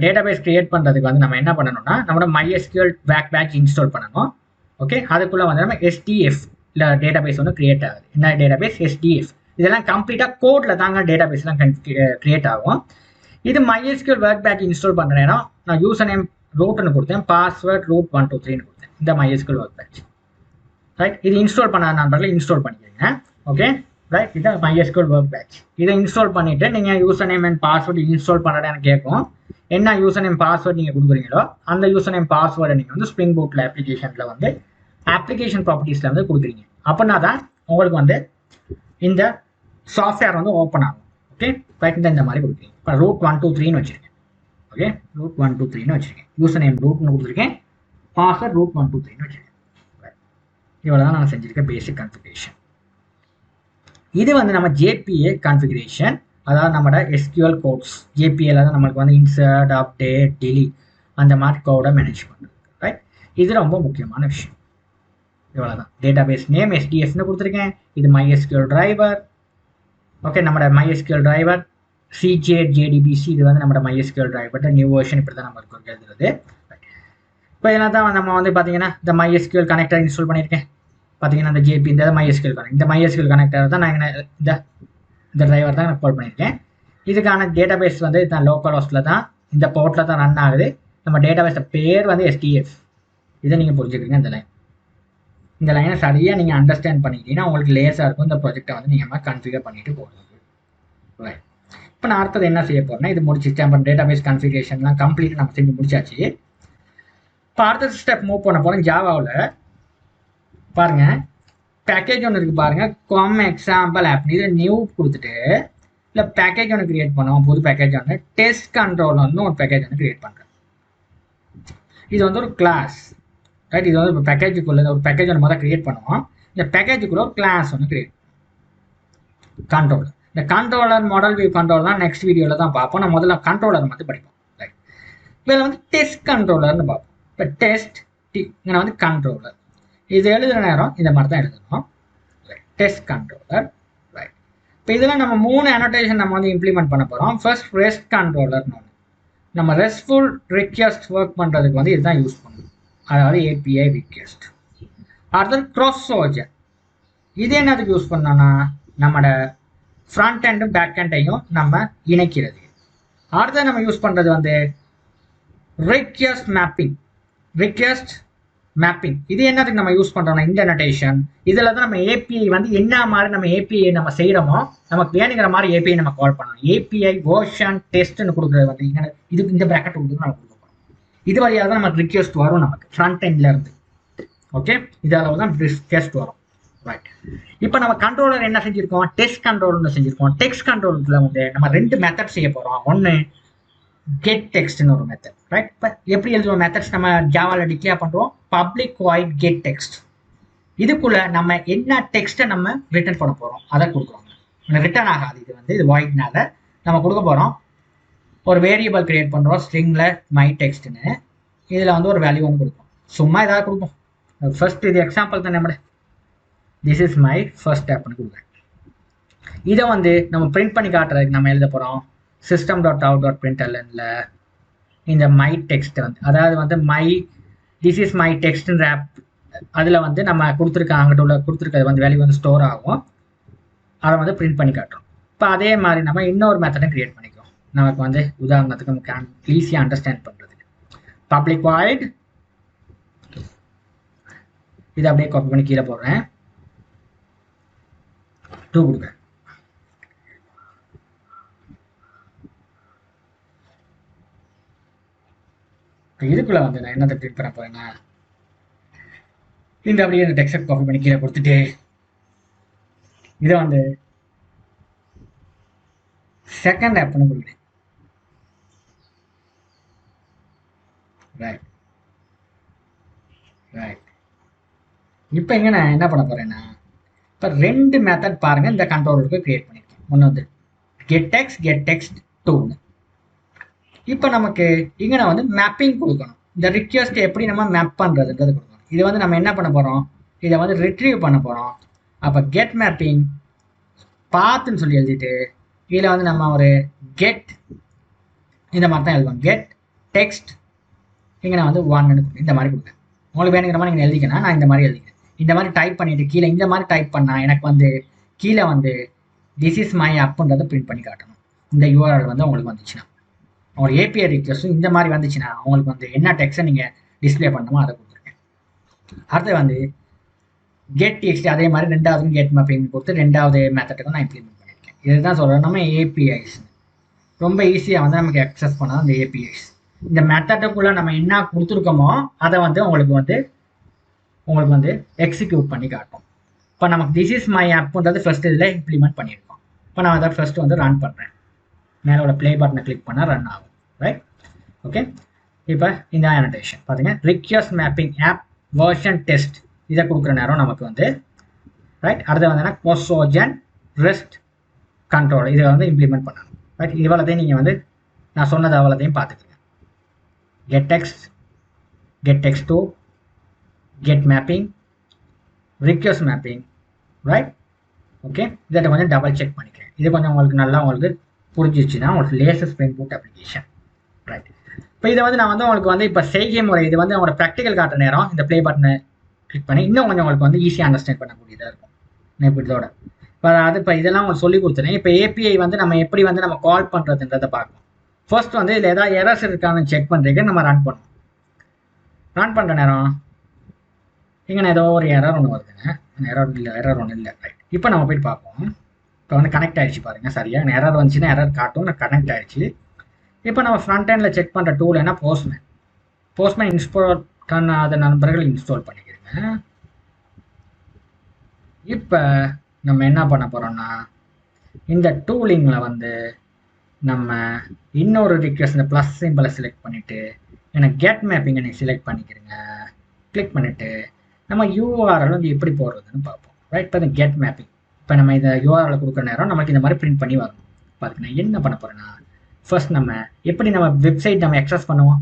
டேட்டா பேஸ் கிரியேட் பண்ணுறதுக்கு வந்து நம்ம என்ன பண்ணணும்னா நம்மளோட MySQL பேட்ச் இன்ஸ்டால் பண்ணணும். ஓகே, அதுக்குள்ளே வந்து நம்ம SDF இல்லை டேட்டாபேஸ் வந்து கிரியேட் ஆகுது. என்ன டேட்டாபேஸ்? SDF. இதெல்லாம் கம்ப்ளீட்டாக கோடில் தாங்க டேட்டாபேஸ்லாம் கிரியேட் ஆகும். இது MySQL ஒர்க் பேட்ச் இன்ஸ்டால் பண்ணுற நேரம் நான் யூசர் நேம் ரூட்னு கொடுத்தேன், பாஸ்வேர்ட் root 123 கொடுத்தேன். இந்த MySQL ஒர்க் பேட்ச் ரைட். இது இன்ஸ்டால் பண்ண நண்பர்களை இன்ஸ்டால் பண்ணிக்கிறீங்க. ஓகே ரைட், இதுதான் MySQL ஒர்க் பேட்ச். இதை இன்ஸ்டால் பண்ணிவிட்டு நீங்கள் user name and password install பண்ணுறேன்னு எனக்கு கேட்கும். என்ன யூசர் நேம் பாஸ்வேர்டு நீங்கள் கொடுக்குறீங்களோ அந்த யூசர் நேம் பாஸ்வேர்டை நீங்கள் வந்து ஸ்ப்ரிங் பூட்டில் அப்ளிகேஷனில் வந்து அப்ளிகேஷன் ப்ராப்பர்ட்டிஸில் வந்து கொடுக்குறீங்க. அப்படின்னா தான் உங்களுக்கு வந்து இந்த சாஃப்ட்வேர் வந்து ஓப்பன் ஆகும். ஓகே ரைட், இந்த மாதிரி கொடுக்குறீங்க. இப்போ root 123 வச்சுருக்கேன். ஓகே, root 123 வச்சுருக்கேன். யூசர் நேம் ரூட்னு கொடுத்துருக்கேன், பாஸ்வேர்ட் root 123 வச்சுருக்கேன். இவ்வளோ தான் நான் செஞ்சுருக்கேன் பேசிக் கன்ஃபிகரேஷன். இது வந்து நம்ம JPA கன்ஃபிகரேஷன், அதாவது நம்மளோட SQL கோட்ஸ். JPAல தான் நம்மளுக்கு வந்து இன்சர்ட், அப்டேட், delete அந்த மாதிரி கோடை மேனேஜ் பண்ணுறது. ரைட், இது ரொம்ப முக்கியமான விஷயம். இவ்வளோ தான். டேட்டாபேஸ் நேம் SDFன்னு கொடுத்துருக்கேன். இது MySQL டிரைவர். ஓகே, நம்மளோட MySQL டிரைவர் CJDBC. இது வந்து நம்மளோட MySQL டிரைவர் நியூ வெர்ஷன். இப்படி தான் நம்ம இருக்கும் எழுதுறது. இப்போ இதெல்லாம் தான் நம்ம வந்து பார்த்தீங்கன்னா இந்த MySQL கனெக்டர் இன்ஸ்டால் பண்ணியிருக்கேன். பார்த்தீங்கன்னா இந்த JP இந்த MySQL கனெக்ட், இந்த MySQL கனெக்டர் தான் நான் இந்த டிரைவர் தான் நான் கால் பண்ணியிருக்கேன். இதுக்கான டேட்டாபேஸ் வந்து தான் லோக்கல் ஹோஸ்ட்டில் தான் இந்த போர்ட்டில் தான் ரன் ஆகுது. நம்ம டேட்டாபேஸ் பேர் வந்து SDF. இதை நீங்கள் புரிஞ்சுக்கிறீங்க. இந்த லைனை சரியாக நீங்கள் அண்டர்ஸ்டாண்ட் பண்ணிக்கிட்டீங்கன்னா உங்களுக்கு லேஸாக இருக்கும் இந்த ப்ராஜெக்டை வந்து நீங்கள் கன்ஃபிகர் பண்ணிட்டு போகிறது. ரைட், இப்போ நான் அடுத்தது என்ன செய்ய போகிறேன்னா இது முடிச்சுட்டு அப்புறம் டேட்டாபேஸ் கன்ஃபிகரேஷன்லாம் கம்ப்ளீட்டாக நம்ம செஞ்சு முடிச்சாச்சு. இப்போ அடுத்த ஸ்டெப் மூவ் பண்ண போகிறோம். ஜாவாவில் பாருங்கள் பேக்கேஜ் ஒன்று இருக்குது பாருங்கள், com example app. இது நியூ கொடுத்துட்டு இல்லை பேக்கேஜ் ஒன்று கிரியேட் பண்ணுவோம். புது பேக்கேஜ் ஒன்று டெஸ்ட் கண்ட்ரோலர்னு ஒரு பேக்கேஜ் ஒன்று கிரியேட் பண்ணுறேன். இது வந்து ஒரு கிளாஸ். ரைட், இது வந்து இப்போ பேக்கேஜுக்குள்ளே ஒரு பேக்கேஜ் ஒன்று முதல்ல கிரியேட் பண்ணுவோம். இந்த பேக்கேஜுக்குள்ளே ஒரு கிளாஸ் ஒன்று கிரியேட் கண்ட்ரோலர். இந்த கண்ட்ரோலர் மாடல் வியூ கண்ட்ரோலர் தான் நெக்ஸ்ட் வீடியோவில் தான் பார்ப்போம். நான் முதல்ல கண்ட்ரோலர் மட்டும் படிப்போம். ரைட், இதில் வந்து டெஸ்ட் கண்ட்ரோலர்னு பார்ப்போம். இப்போ டெஸ்ட் இங்கே வந்து கண்ட்ரோலர். இது எழுதுகிற நேரம் இந்த மாதிரி தான் எழுதணும். Test controller. ரைட், இப்போ இதில் நம்ம 3 அனோட்டேஷன் நம்ம வந்து இம்ப்ளிமெண்ட் பண்ண போகிறோம். ஃபர்ஸ்ட் ரெஸ்ட் கண்ட்ரோலர்னு ஒன்று. நம்ம ரெஸ்ட்ஃபுல் ரிக்வெஸ்ட் ஒர்க் பண்ணுறதுக்கு வந்து இதுதான் யூஸ் பண்ணணும், அதாவது API ரிக்வெஸ்ட். அடுத்தது க்ராஸ் ஓஜன். இது என்னதுக்கு யூஸ் பண்ணோன்னா நம்மளோட ஃப்ரண்ட் எண்டும் பேக் எண்டையும் நம்ம இணைக்கிறது. அடுத்தது நம்ம யூஸ் பண்ணுறது வந்து ரிக்வெஸ்ட் மேப்பிங். இது என்னதுக்கு நம்ம யூஸ் பண்ணுறோம்னா இந்த அனோட்டேஷன். இதில் தான் நம்ம API வந்து என்ன மாதிரி நம்ம API நம்ம செய்கிறோமோ நமக்கு வேணுங்கிற மாதிரி API நம்ம கால் பண்ணணும். API வெர்ஷன் டெஸ்ட்னு கொடுக்குறது வந்து இது இந்த ப்ராக்கெட் கொடுத்து நம்ம கொடுக்கணும். இது வழியாக தான் நமக்கு ரிக்வெஸ்ட் வரும் நமக்கு ஃப்ரண்ட் எண்ட்ல இருந்து. ஓகே, இதால தான் ரிக்வெஸ்ட் வரும். ரைட், இப்போ நம்ம கண்ட்ரோலர் என்ன செஞ்சுருக்கோம்? டெஸ்ட் கண்ட்ரோல்னு செஞ்சுருக்கோம். டெக்ஸ்ட் கண்ட்ரோலில் வந்து நம்ம 2 மெத்தட் செய்ய போகிறோம். ஒன்று கெட் டெக்ஸ்ட்னு ஒரு மெத்தட். ரைட், இப்போ எப்படி எழுதுவோம் மெத்தட்ஸ் நம்ம ஜாவாவில் டிக்ளேர் பண்ணுறோம். Public void get text. இதுக்குள்ளே நம்ம என்ன டெக்ஸ்ட்டை நம்ம ரிட்டர்ன் பண்ண போகிறோம் அதை கொடுக்குறோம். ரிட்டர்ன் ஆகாது, இது வந்து இது வாய்ட்னால நம்ம கொடுக்க போகிறோம். ஒரு வேரியபிள் கிரியேட் பண்ணுறோம் ஸ்ட்ரிங்கில் மை டெக்ஸ்ட்னு. இதில் வந்து ஒரு வேல்யூ ஒன்று கொடுப்போம். சும்மா ஏதாவது கொடுப்போம். ஃபர்ஸ்ட் இது எக்ஸாம்பிள் தான் நம்மளோட திஸ் இஸ் மை ஃபர்ஸ்ட் ஆப்னு கொடுக்குறேன். இதை வந்து நம்ம பிரிண்ட் பண்ணி காட்டுறதுக்கு நம்ம எழுத போகிறோம் system.out.printlnல இந்த மை டெக்ஸ்ட் வந்து, அதாவது வந்து திஸ் இஸ் மை டெக்ஸ்ட்ன்ற ஆப். அதில் வந்து நம்ம அங்கிட்ட உள்ள கொடுத்துருக்கிறது வந்து வேல்யூ வந்து ஸ்டோர் ஆகும். அதை வந்து பிரிண்ட் பண்ணி காட்டுறோம். இப்போ அதே மாதிரி நம்ம இன்னொரு மெத்தடும் கிரியேட் பண்ணிக்கிறோம். நமக்கு வந்து உதாரணத்துக்கு நமக்கு ஈஸியாக அண்டர்ஸ்டாண்ட் பண்ணுறதுக்கு பப்ளிக் வாய்ட். இதை அப்படியே காப்பி பண்ணி கீழே போடுறேன். 2 கொடுக்குறேன். இதுக்குள்ள வந்து நான் என்னத்தை பிரிண்ட் பண்ண போறேன்னா இந்த அப்படியே இந்த டெக்ஸ்ட் காப்பி பண்ணி கீழே கொடுத்துட்டு இதை வந்து செகண்ட் ஆப்னு கொடுக்குறேன். ரைட் ரைட், இப்போ இங்கே நான் என்ன பண்ண போறேன்னா இப்போ 2 மெத்தட் பாருங்க இந்த கண்ட்ரோலருக்கு கிரியேட் பண்ணியிருக்கேன். ஒன்று வந்து கெட் டெக்ஸ்ட் 2. இப்போ நமக்கு இங்கே நான் வந்து மேப்பிங் கொடுக்கணும். இந்த ரிக்வெஸ்ட் எப்படி நம்ம மேப் பண்ணுறதுன்றது கொடுக்கணும். இது வந்து நம்ம என்ன பண்ண போகிறோம், இதை வந்து ரிட்ரீவ் பண்ண போகிறோம். அப்போ கெட் மேப்பிங் பாத்துன்னு சொல்லி எழுதிட்டு இதில் வந்து நம்ம ஒரு கெட் இந்த மாதிரி தான் எழுதுவோம். கெட் டெக்ஸ்ட் இங்கே நான் வந்து 1 இந்த மாதிரி கொடுக்குறேன். உங்களுக்கு வேணுங்கிற மாதிரி நீங்கள் எழுதிக்கணும். நான் இந்த மாதிரி எழுதிக்கிறேன். இந்த மாதிரி டைப் பண்ணிவிட்டு கீழே இந்த மாதிரி டைப் பண்ணால் எனக்கு வந்து கீழே வந்து திஸ் இஸ் மை அப்புன்றதை பிரிண்ட் பண்ணி காட்டணும். இந்த யூஆர்எல் வந்து உங்களுக்கு வந்துச்சுன்னா, உங்களுக்கு ஏபிஐ ரிக்வெஸ்ட்டும் இந்த மாதிரி வந்துச்சுன்னா உங்களுக்கு வந்து என்ன டெக்ஸ்ட்டை நீங்கள் டிஸ்பிளே பண்ணணுமோ அதை கொடுத்துருக்கேன். அடுத்து வந்து கெட் டிஎக்ஸ்டி அதே மாதிரி ரெண்டாவது கெட் மேப்பிங் கொடுத்து ரெண்டாவது மெத்தட்டுக்கும் நான் இம்ப்ளிமெண்ட் பண்ணியிருக்கேன். இதுதான் சொல்கிறேன் நம்ம ஏபிஐஸ் ரொம்ப ஈஸியாக வந்து நமக்கு அக்சஸ் பண்ணால் அந்த ஏபிஐஸ் இந்த மெத்தட்டுக்குள்ளே நம்ம என்ன கொடுத்துருக்கோமோ அதை வந்து உங்களுக்கு வந்து எக்ஸிக்யூட் பண்ணி காட்டும். இப்போ நமக்கு திஸ் இஸ் மை ஆப்ன்றது ஃபர்ஸ்ட் இதில் இம்ப்ளிமெண்ட் பண்ணியிருக்கோம். இப்போ நான் அதை ஃபர்ஸ்ட் வந்து ரன் பண்ணுறேன். மேலோட ப்ளே பட்டனை கிளிக் பண்ணால் ரன் ஆகும். Right, okay. இப்போ இந்த அனோடேஷன் பார்த்தீங்க, request mapping app version test இதை கொடுக்குற நேரம் நமக்கு வந்து ரைட். அடுத்து வந்தீங்கன்னா கோசோஜன் ரெஸ்ட் கண்ட்ரோல் இதை வந்து இம்ப்ளிமெண்ட் பண்ணணும். ரைட், இவ்வளோத்தையும் நீங்கள் வந்து நான் சொன்னது அவ்வளோத்தையும் பார்த்துக்கங்க. get text to get mapping, request mapping, right? Okay, இதை கொஞ்சம் டபுள் செக் பண்ணிக்கிறேன். இது கொஞ்சம் உங்களுக்கு நல்லா உங்களுக்கு புரிஞ்சிச்சுன்னா உங்களுக்கு laser spring boot application. Right, இப்போ இதை வந்து நான் வந்து உங்களுக்கு வந்து இப்போ செய்கை முறை இது வந்து அவங்களோட ப்ராக்டிக்கல் காட்டுற நேரம் இந்த ப்ளே பட்டனை கிளிக் பண்ணி இன்னும் கொஞ்சம் உங்களுக்கு வந்து ஈஸியாக அண்டர்ஸ்டாண்ட் பண்ணக்கூடியதாக இருக்கும். இப்போ இதோட இப்போ அதாவது இப்போ இதெல்லாம் உங்களுக்கு சொல்லி கொடுத்துறேன். இப்போ ஏபிஐ வந்து நம்ம எப்படி வந்து நம்ம கால் பண்ணுறதுன்றதை பார்க்கணும். ஃபர்ஸ்ட் வந்து இதில் ஏதாவது எரர்ஸ் இருக்கான்னு செக் பண்ணுறதுக்கு நம்ம ரன் பண்ணணும். ரன் பண்ணுற நேரம் இங்கே ஏதோ ஒரு எரர் ஒன்று வருதுங்க. எரர் ஒன்றும் இல்லை. ரைட், இப்போ நம்ம போய்ட்டு பார்ப்போம். இப்போ வந்து கனெக்ட் ஆகிடுச்சு பாருங்கள். சரியாக எரர் வந்துச்சுன்னா எரர் காட்டும். நான் கனெக்ட் ஆகிடுச்சு. இப்போ நம்ம ஃப்ரண்ட் எண்டில் செக் பண்ணுற டூல் என்ன போஸ்ட்மேன் இன்ஸ்டால் பண்ணாத நண்பர்கள் இன்ஸ்டால் பண்ணிக்கிறேங்க. இப்போ நம்ம என்ன பண்ண போகிறோம்னா இந்த டூலிங்கில் வந்து நம்ம இன்னொரு ரிக்வெஸ்ட் இந்த ப்ளஸ் சிம்பிளை செலக்ட் பண்ணிவிட்டு எனக்கு கெட் மேப்பிங்கை நீங்கள் செலக்ட் பண்ணிக்கிறேங்க. கிளிக் பண்ணிவிட்டு நம்ம யூஆர்எல் வந்து எப்படி போடுறதுன்னு பார்ப்போம். ரைட், இப்போ இந்த கெட் மேப்பிங் இப்போ நம்ம இந்த யூஆர்எல் கொடுக்குற நேரம் நமக்கு இந்த மாதிரி பிரிண்ட் பண்ணி வரணும். அதுக்கு நான் என்ன பண்ண போகிறேன்னா ஃபர்ஸ்ட் நம்ம எப்படி நம்ம வெப்சைட் நம்ம அக்சஸ் பண்ணுவோம்,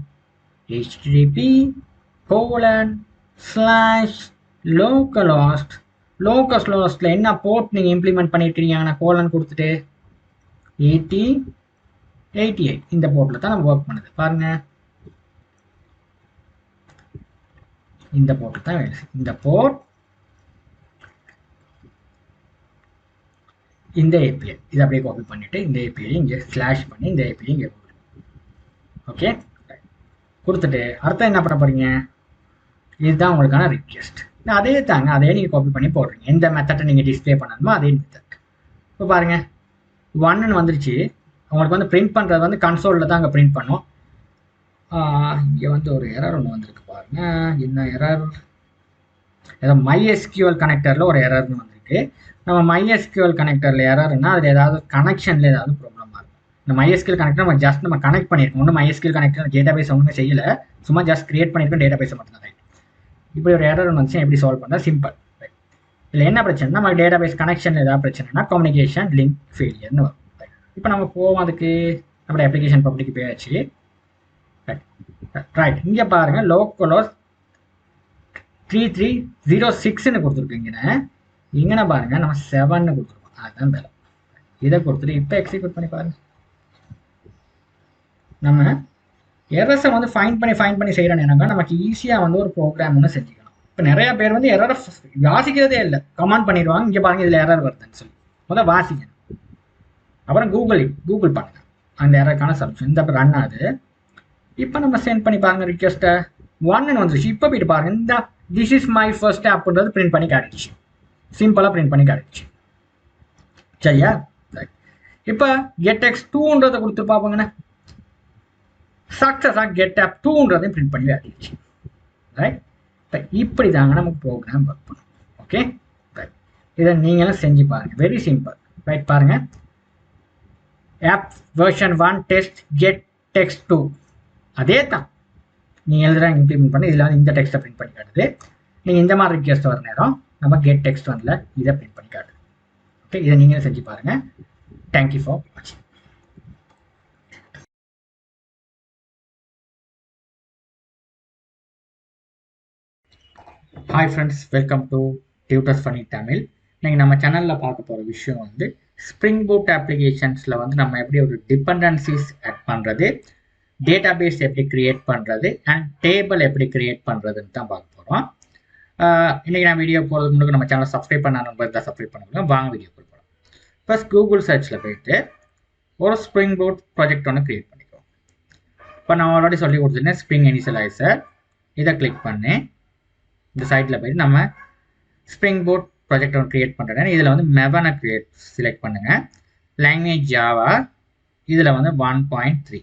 http://localhost என்ன போர்ட் நீங்கள் இம்ப்ளிமெண்ட் பண்ணிட்டீங்கன்னா கோலன் கொடுத்துட்டு 8088 இந்த போர்ட்டில் தான் நம்ம ஒர்க் பண்ணுது பாருங்க. இந்த போர்ட்டில் தான் இந்த போர்ட் இந்த ஏபிஐ இதை அப்படியே காப்பி பண்ணிட்டு இந்த ஏபிஐ இங்கே ஸ்லாஷ் பண்ணி இந்த ஏபிஐ இங்கே ஓகே கொடுத்துட்டு அடுத்த என்ன பண்ண போறீங்க, இதுதான் உங்களுக்கான ரிக்வெஸ்ட். அதே தாங்க அதே நீங்கள் காப்பி பண்ணி போடுறீங்க. எந்த மெத்தட்டை நீங்கள் டிஸ்பிளே பண்ணணுமோ அதே மெத்தட். இப்போ பாருங்க 1ன்னு வந்துருச்சு. உங்களுக்கு வந்து பிரிண்ட் பண்ணுறது வந்து கன்சோலில் தான் அங்கே பிரிண்ட் பண்ணும். இங்கே வந்து ஒரு எரர் ஒன்று வந்திருக்கு பாருங்க. என்ன எரர், ஏதோ MySQL கனெக்டரில் ஒரு எரர்னு வந்திருக்கு. நம்ம MySQL கனெக்டரில் எரர்னா அதில் ஏதாவது கனெக்ஷனில் ஏதாவது ப்ராப்ளமாக இருக்கும். இந்த MySQL கனெக்டர் நம்ம ஜஸ்ட் நம்ம கனெக்ட் பண்ணியிருக்கோம். ஒன்றும் MySQL கனெக்டர் டேட்டா பேஸ் ஒன்றுமே செய்யலை, சும்மா ஜஸ்ட் கிரியேட் பண்ணியிருக்கோம் டேட்டா பேஸை மட்டும் தான். இப்படி ஒரு எரர் வந்துச்சு எப்படி சால்வ் பண்ணால் சிம்பிள். இல்லை என்ன பிரச்சனை, நம்ம டேட்டா பேஸ் கனெக்ஷன் ஏதாவது பிரச்சனைனா கம்யூனிகேஷன் லிங்க் ஃபெயிலியர்னு வரும். இப்போ நம்ம போவோம், அதுக்கு நம்மளோட அப்ளிகேஷன் பப்ளிக் போயாச்சு. ரைட், இங்கே பாருங்கள் localhost 3306ன்னு கொடுத்துருக்கீங்கன்னு. இங்கே பாருங்கள் நம்ம 7ன்னு கொடுத்துருக்கோம். அதுதான் வேலை. இதை கொடுத்துட்டு இப்போ எக்ஸிக்யூட் பண்ணி பாருங்கள். நம்ம எரர்ஸை வந்து ஃபைன் பண்ணி செய்கிற நேரங்க நமக்கு ஈஸியாக வந்து ஒரு ப்ரோக்ராம் ஒன்று செஞ்சுக்கணும். இப்போ நிறைய பேர் வந்து எரரை வாசிக்கிறதே இல்லை, கமெண்ட் பண்ணிடுவாங்க. இங்கே பாருங்கள் இதில் எரர் வருதுன்னு சொல்லி முதல்ல வாசிக்கணும். அப்புறம் கூகுள் பண்ணுங்க அந்த எரருக்கான சொல்யூஷன். இந்த ரன் ஆகுது. இப்போ நம்ம சென்ட் பண்ணி பாருங்க ரிக்வெஸ்ட்டை 1ன்னு வந்துருச்சு. இப்போ போயிட்டு பாருங்க இந்த திஸ் இஸ் மை ஃபர்ஸ்ட் ஆப்ன்றது பிரிண்ட் பண்ணி காட்டிடுச்சு. சிம்பிளாக பிரிண்ட் பண்ணி காட்டிடுச்சு. சரியா, இப்போ getX2ன்றதை கொடுத்து பார்ப்போங்கண்ணே. சக்ஸஸாக getApp 2ன்றதையும் பிரிண்ட் பண்ணி காட்டிடுச்சு. ரைட், இப்படி தாங்க நமக்கு ப்ரோக்ராம் ஒர்க் பண்ணும். ஓகே, ரைட், இதை நீங்களும் செஞ்சு பாருங்க. Very simple. ரைட், பாருங்க ஆப் வெர்ஷன் 1 டெஸ்ட் getX2 அதே தான் நீங்கள் எழுதுறாங்க இம்ப்ளிமெண்ட் பண்ணி இதில் வந்து இந்த டெக்ஸ்ட்டை பிரிண்ட் பண்ணி காட்டுது. நீங்கள் இந்த மாதிரி ரிக்வெஸ்ட் வர நேரம் நம்ம getX1ல இதை பிரிண்ட் பண்ணி காட்டுது. ஓகே, இதை நீங்களும் செஞ்சு பாருங்க. தேங்க்யூ ஃபார் வாட்சிங். Hi friends, welcome to tutors funny Tamil. நீங்கள் நம்ம சேனலில் பார்க்க போகிற விஷயம் வந்து ஸ்ப்ரிங் பூட் அப்ளிகேஷன்ஸில் வந்து நம்ம எப்படி ஒரு டிபெண்டன்சிஸ் ஆட் பண்ணுறது, டேட்டாபேஸ் எப்படி கிரியேட் பண்ணுறது அண்ட் டேபிள் எப்படி கிரியேட் பண்ணுறதுன்னு தான் பார்க்க போகிறோம். போகிறோம். இன்றைக்கி நான் வீடியோ போகிறதுக்கு முன்னாடி நம்ம சேனலை சப்ஸ்கிரைப் பண்ண நம்பர் தான் சப்ஸ்கிரைப் பண்ணுங்க. வாங்க வீடியோ போகிறோம். ஃபர்ஸ்ட் கூகுள் சர்ச்சில் போயிட்டு ஒரு ஸ்ப்ரிங் போட் ப்ராஜெக்ட் ஒன்று க்ரியேட் பண்ணிக்கிறோம். இப்போ நான் ஆல்ரெடி சொல்லி கொடுத்துருந்தேன் ஸ்ப்ரிங் இனிஷியலைசர். இதை கிளிக் பண்ணி இந்த சைட்டில் போயிட்டு நம்ம ஸ்ப்ரிங் போட் ப்ராஜெக்ட் ஒன்று க்ரியேட் பண்ணுறேன். இதில் வந்து மெவனை செலக்ட் பண்ணுங்கள். லாங்குவேஜ் ஜாவா, இதில் வந்து 1.3.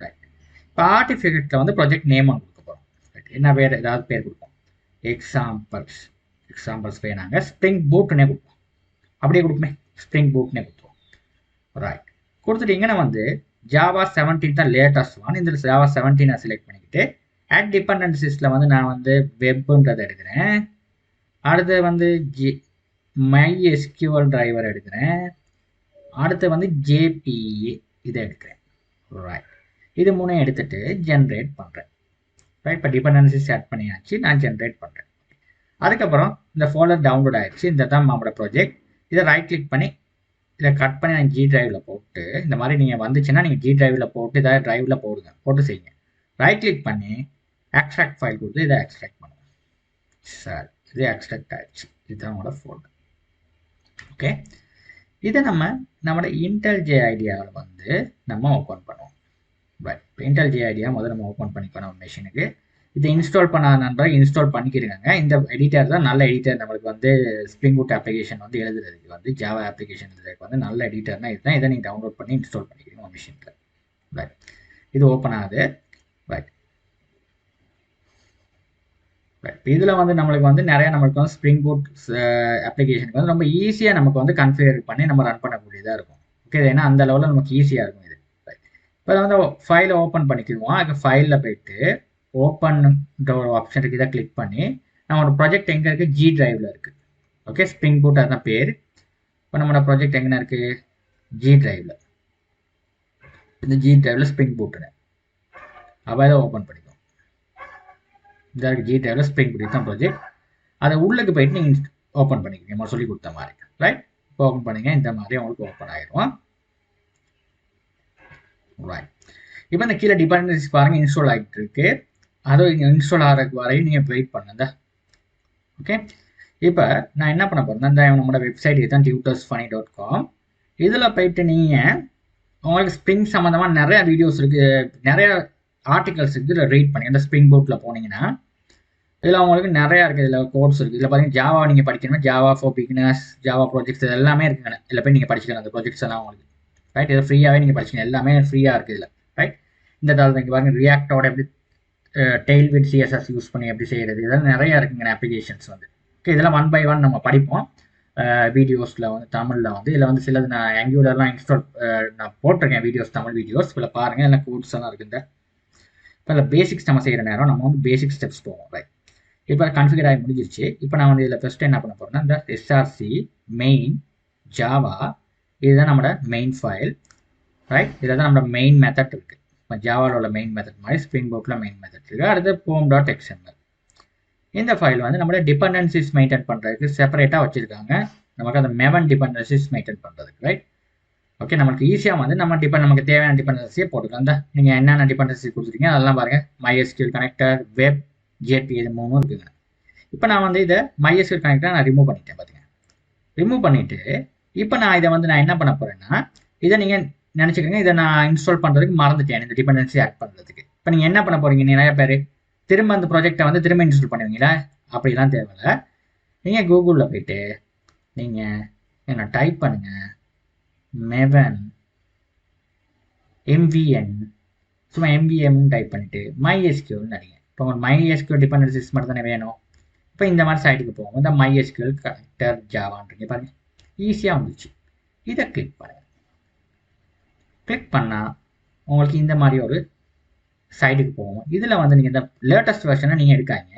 ரைட். இப்போ ஆர்டிஃபிகேட்டில் வந்து ப்ராஜெக்ட் நேம் ஒன்று கொடுக்க போகிறோம். ரைட். என்ன பேர், ஏதாவது பேர் கொடுப்போம். எக்ஸாம்பிள்ஸ் பேர் நாங்கள் ஸ்ப்ரிங் பூட்னே கொடுப்போம். அப்படியே கொடுப்போமே, ஸ்ப்ரிங் பூட்னே கொடுப்போம். ரைட். கொடுத்துட்டீங்கன்னா வந்து ஜாவா 17 தான் லேட்டஸ்ட் ஒன். இந்த ஜாவா 17 நான் செலக்ட் பண்ணிக்கிட்டு ஆட் டிபெண்டன்சிஸில் வந்து நான் வந்து வெப்புன்றதை எடுக்கிறேன். அடுத்து வந்து MySQL டிரைவர் எடுக்கிறேன். அடுத்து வந்து JPA இதை எடுக்கிறேன். ரைட். இது மூணையும் எடுத்துட்டு ஜென்ரேட் பண்ணுறேன். ரைட். இப்போ டிபெண்டன்சிஸ் ஆட் பண்ணியாச்சு, நான் ஜென்ரேட் பண்ணுறேன். அதுக்கப்புறம் இந்த ஃபோல்டர் டவுன்லோட் ஆயிடுச்சு. இந்த தான் நம்மளோட ப்ராஜெக்ட். இதை ரைட் கிளிக் பண்ணி இதை கட் பண்ணி நான் G டிரைவில் போட்டு, இந்த மாதிரி நீங்கள் வந்துச்சுன்னா நீங்கள் G டிரைவில் போட்டு இதை டிரைவில் போடுங்க, போட்டு செய்யுங்க. ரைட் கிளிக் பண்ணி எக்ஸ்ட்ராக்ட் ஃபைல் கொடுத்து இதை எக்ஸ்ட்ராக்ட் பண்ணுங்க. சரி, இது எக்ஸ்ட்ராக்ட் ஆயிடுச்சு. இதுதான் நம்மளோட ஃபோல்டர். ஓகே. இதை நம்மளோட IntelliJ ஐடியாவில் வந்து நம்ம ஓப்பன் பண்ணுவோம். ரைட். இப்போ IntelliJ ஐடியா முதல்ல நம்ம ஓப்பன் பண்ணிக்கணும் மிஷினுக்கு. இதை இன்ஸ்டால் பண்ண நண்பர்கள் இன்ஸ்டால் பண்ணிக்கிறீங்க. இந்த எடிட்டர் தான் நல்ல எடிட்டர். நம்மளுக்கு வந்து ஸ்ப்ரிங் பூட் அப்ளிகேஷன் வந்து எழுதுறதுக்கு வந்து ஜாவா அப்ளிகேஷன் எழுதுறதுக்கு வந்து நல்ல எடிட்டர்னா இதுதான். இதை நீங்கள் டவுன்லோட் பண்ணி இன்ஸ்டால் பண்ணிக்கிறீங்க உங்கள் மிஷினில். ரைட். இது ஓப்பன் ஆகுது. ரைட். ரைட். இதில் வந்து நம்மளுக்கு வந்து நிறையா நம்மளுக்கு வந்து ஸ்ப்ரிங் பூட் அப்ளிகேஷனுக்கு வந்து ரொம்ப ஈஸியாக நமக்கு வந்து கன்ஃபிகர் பண்ணி நம்ம ரன் பண்ணக்கூடியதாக இருக்கும். ஓகே. ஏன்னா அந்த லெவலில் நமக்கு ஈஸியாக இருக்கும் இது. ரைட். இப்போ வந்து ஃபைலை ஓப்பன் பண்ணிக்கிடுவோம். அதுக்கு ஃபைலில் போயிட்டு ஓப்பன்ன்ற ஒரு ஆப்ஷன் இருக்குது. இதை கிளிக் பண்ணி நம்மளோட ப்ராஜெக்ட் எங்கே இருக்குது, G டிரைவில் இருக்குது. ஓகே. ஸ்ப்ரிங் பூட் அதுதான் பேர். இப்போ நம்மளோட ப்ராஜெக்ட் எங்கே இருக்குது, G டிரைவில். இந்த G டிரைவில் ஸ்ப்ரிங் பூட்டுன்னு அப்போ இதை ஓப்பன் பண்ணிக்கும். இந்த இருக்குது G டிரைவில் ஸ்ப்ரிங் பூட் தான் ப்ராஜெக்ட். அதை உள்ளுக்கு போயிட்டு நீங்கள் ஓப்பன் பண்ணிக்கோங்க, நம்ம சொல்லி கொடுத்த மாதிரி. ரைட். இப்போ ஓப்பன் பண்ணிங்க, இந்த மாதிரி உங்களுக்கு ஓப்பன் ஆகிடும். ரைட். இப்போ இந்த கீழே டிபெண்டன்சிஸ் பாருங்கள் இன்ஸ்டால் ஆகிட்டு இருக்கு. அதுவும் இங்கே இன்ஸ்டால் ஆகிறதுக்கு வரையும் நீங்கள் வெயிட் பண்ணுங்க. ஓகே. இப்போ நான் என்ன பண்ண போகிறேன், இந்த நம்மளோட வெப்சைட் இதுதான் tutorsfunny.com. இதில் போயிட்டு நீங்கள் உங்களுக்கு ஸ்ப்ரிங் சம்மந்தமாக நிறையா வீடியோஸ் இருக்குது, நிறையா ஆர்டிகல்ஸ் இருக்குது. இதில் ரீட் பண்ணி இந்த ஸ்ப்ரிங் போட்டில் போனீங்கன்னா இதில் உங்களுக்கு நிறையா இருக்குது. இதில் கோர்ஸ் இருக்குது. இதில் பார்த்தீங்கன்னா ஜாவா நீங்கள் படிக்கணும்னா Java for beginners, Java projects இது எல்லாமே இருக்குங்க. இதில் போய் நீங்கள் படிச்சுக்கலாம் அந்த ப்ராஜெக்ட்ஸ் எல்லாம் உங்களுக்கு. ரைட். இதை ஃப்ரீயாகவே நீங்கள் படிச்சிக்கலாம், எல்லாமே ஃப்ரீயாக இருக்குது இதில். ரைட். இந்த தாள் இங்கே பாருங்கள் ரியாக்டோட எப்படி டெய்ல்விட் CSS யூஸ் பண்ணி எப்படி செய்கிறது, இதெல்லாம் நிறையா இருக்குங்க அப்ளிகேஷன்ஸ் வந்து. ஓகே. இதெல்லாம் 1 by 1 நம்ம படிப்போம் வீடியோஸில் வந்து தமிழில் வந்து. இதில் வந்து சிலது நான் ஆங்குலர்லாம் இன்ஸ்டால் நான் போட்டிருக்கேன் வீடியோஸ், தமிழ் வீடியோஸ். இதில் பாருங்கள் எல்லாம் கோட்ஸ் எல்லாம் இருக்குங்க. இப்போ இதில் பேசிக்ஸ் நம்ம செய்கிற நேரம் நம்ம வந்து பேசிக் ஸ்டெப்ஸ் போவோம். ரைட். இப்போ கான்ஃபிகர் ஆகி முடிஞ்சிருச்சு. இப்போ நான் வந்து இதில் ஃபஸ்ட்டு என்ன பண்ண போகிறேன்னா இந்த SRC மெயின் ஜாவா இதுதான் நம்மளோட மெயின் ஃபைல். ரைட். இதில் தான் நம்மளோட மெயின் மெத்தட் இருக்குது. இப்போ ஜாவாவில் உள்ள மெயின் மெத்தட் மாதிரி ஸ்ப்ரிங் போட்டில் மெயின் மெத்தட் இருக்குது. அடுத்து pom.xml. இந்த ஃபைல் வந்து நம்மளோட டிபெண்டன்சிஸ் மெயின்டைன் பண்ணுறதுக்கு செப்பரேட்டாக வச்சுருக்காங்க. நமக்கு அந்த மெவன் டிபெண்டன்சிஸ் மெயின்டைன் பண்ணுறதுக்கு. ரைட். ஓகே. நமக்கு ஈஸியாக வந்து நமக்கு தேவையான டிபெண்டன்சியை போட்டுக்கலாம். தான் நீங்கள் என்னென்ன டிபெண்டன்சி கொடுத்துருக்கீங்க அதெல்லாம் பாருங்கள். MySQL கனெக்டர், வெப், JPA இது 3 இருக்குங்க. இப்போ நான் வந்து இதை MySQL கனெக்டரை நான் ரிமூவ் பண்ணிட்டேன். பார்த்தீங்க, ரிமூவ் பண்ணிவிட்டு இப்போ நான் இதை வந்து நான் என்ன பண்ண போகிறேன்னா இதை நீங்கள் நினச்சிக்கோங்க, இதை நான் இன்ஸ்டால் பண்ணுறதுக்கு மறந்துட்டேன் இந்த டிபெண்டன்சி ஆட் பண்ணுறதுக்கு. இப்போ நீங்கள் என்ன பண்ண போகிறீங்க, நிறைய பேர் திரும்ப அந்த ப்ராஜெக்டை வந்து திரும்ப இன்ஸ்டால் பண்ணுவீங்களா, அப்படிலாம் தேவையில்லை. நீங்கள் கூகுளில் போயிட்டு நீங்கள் என்ன டைப் பண்ணுங்கள், மெவன் MVN, சும்மா MVM டைப் பண்ணிவிட்டு MySQL நினைங்க. இப்போ உங்களுக்கு MySQL டிபெண்டன்சிஸ் மட்டும் தானே வேணும். இப்போ இந்த மாதிரி சைட்டுக்கு போகும். இந்த MySQL கனெக்டர் ஜாவான்றீங்க பாருங்கள், ஈஸியாக வந்துச்சு. இதை கிளிக் பண்ணுங்கள். கிளிக் பண்ணால் உங்களுக்கு இந்த மாதிரி ஒரு சைட்டுக்கு போகும். இதில் வந்து நீங்கள் இந்த லேட்டஸ்ட் வெர்ஷனை நீங்கள் எடுக்காங்க.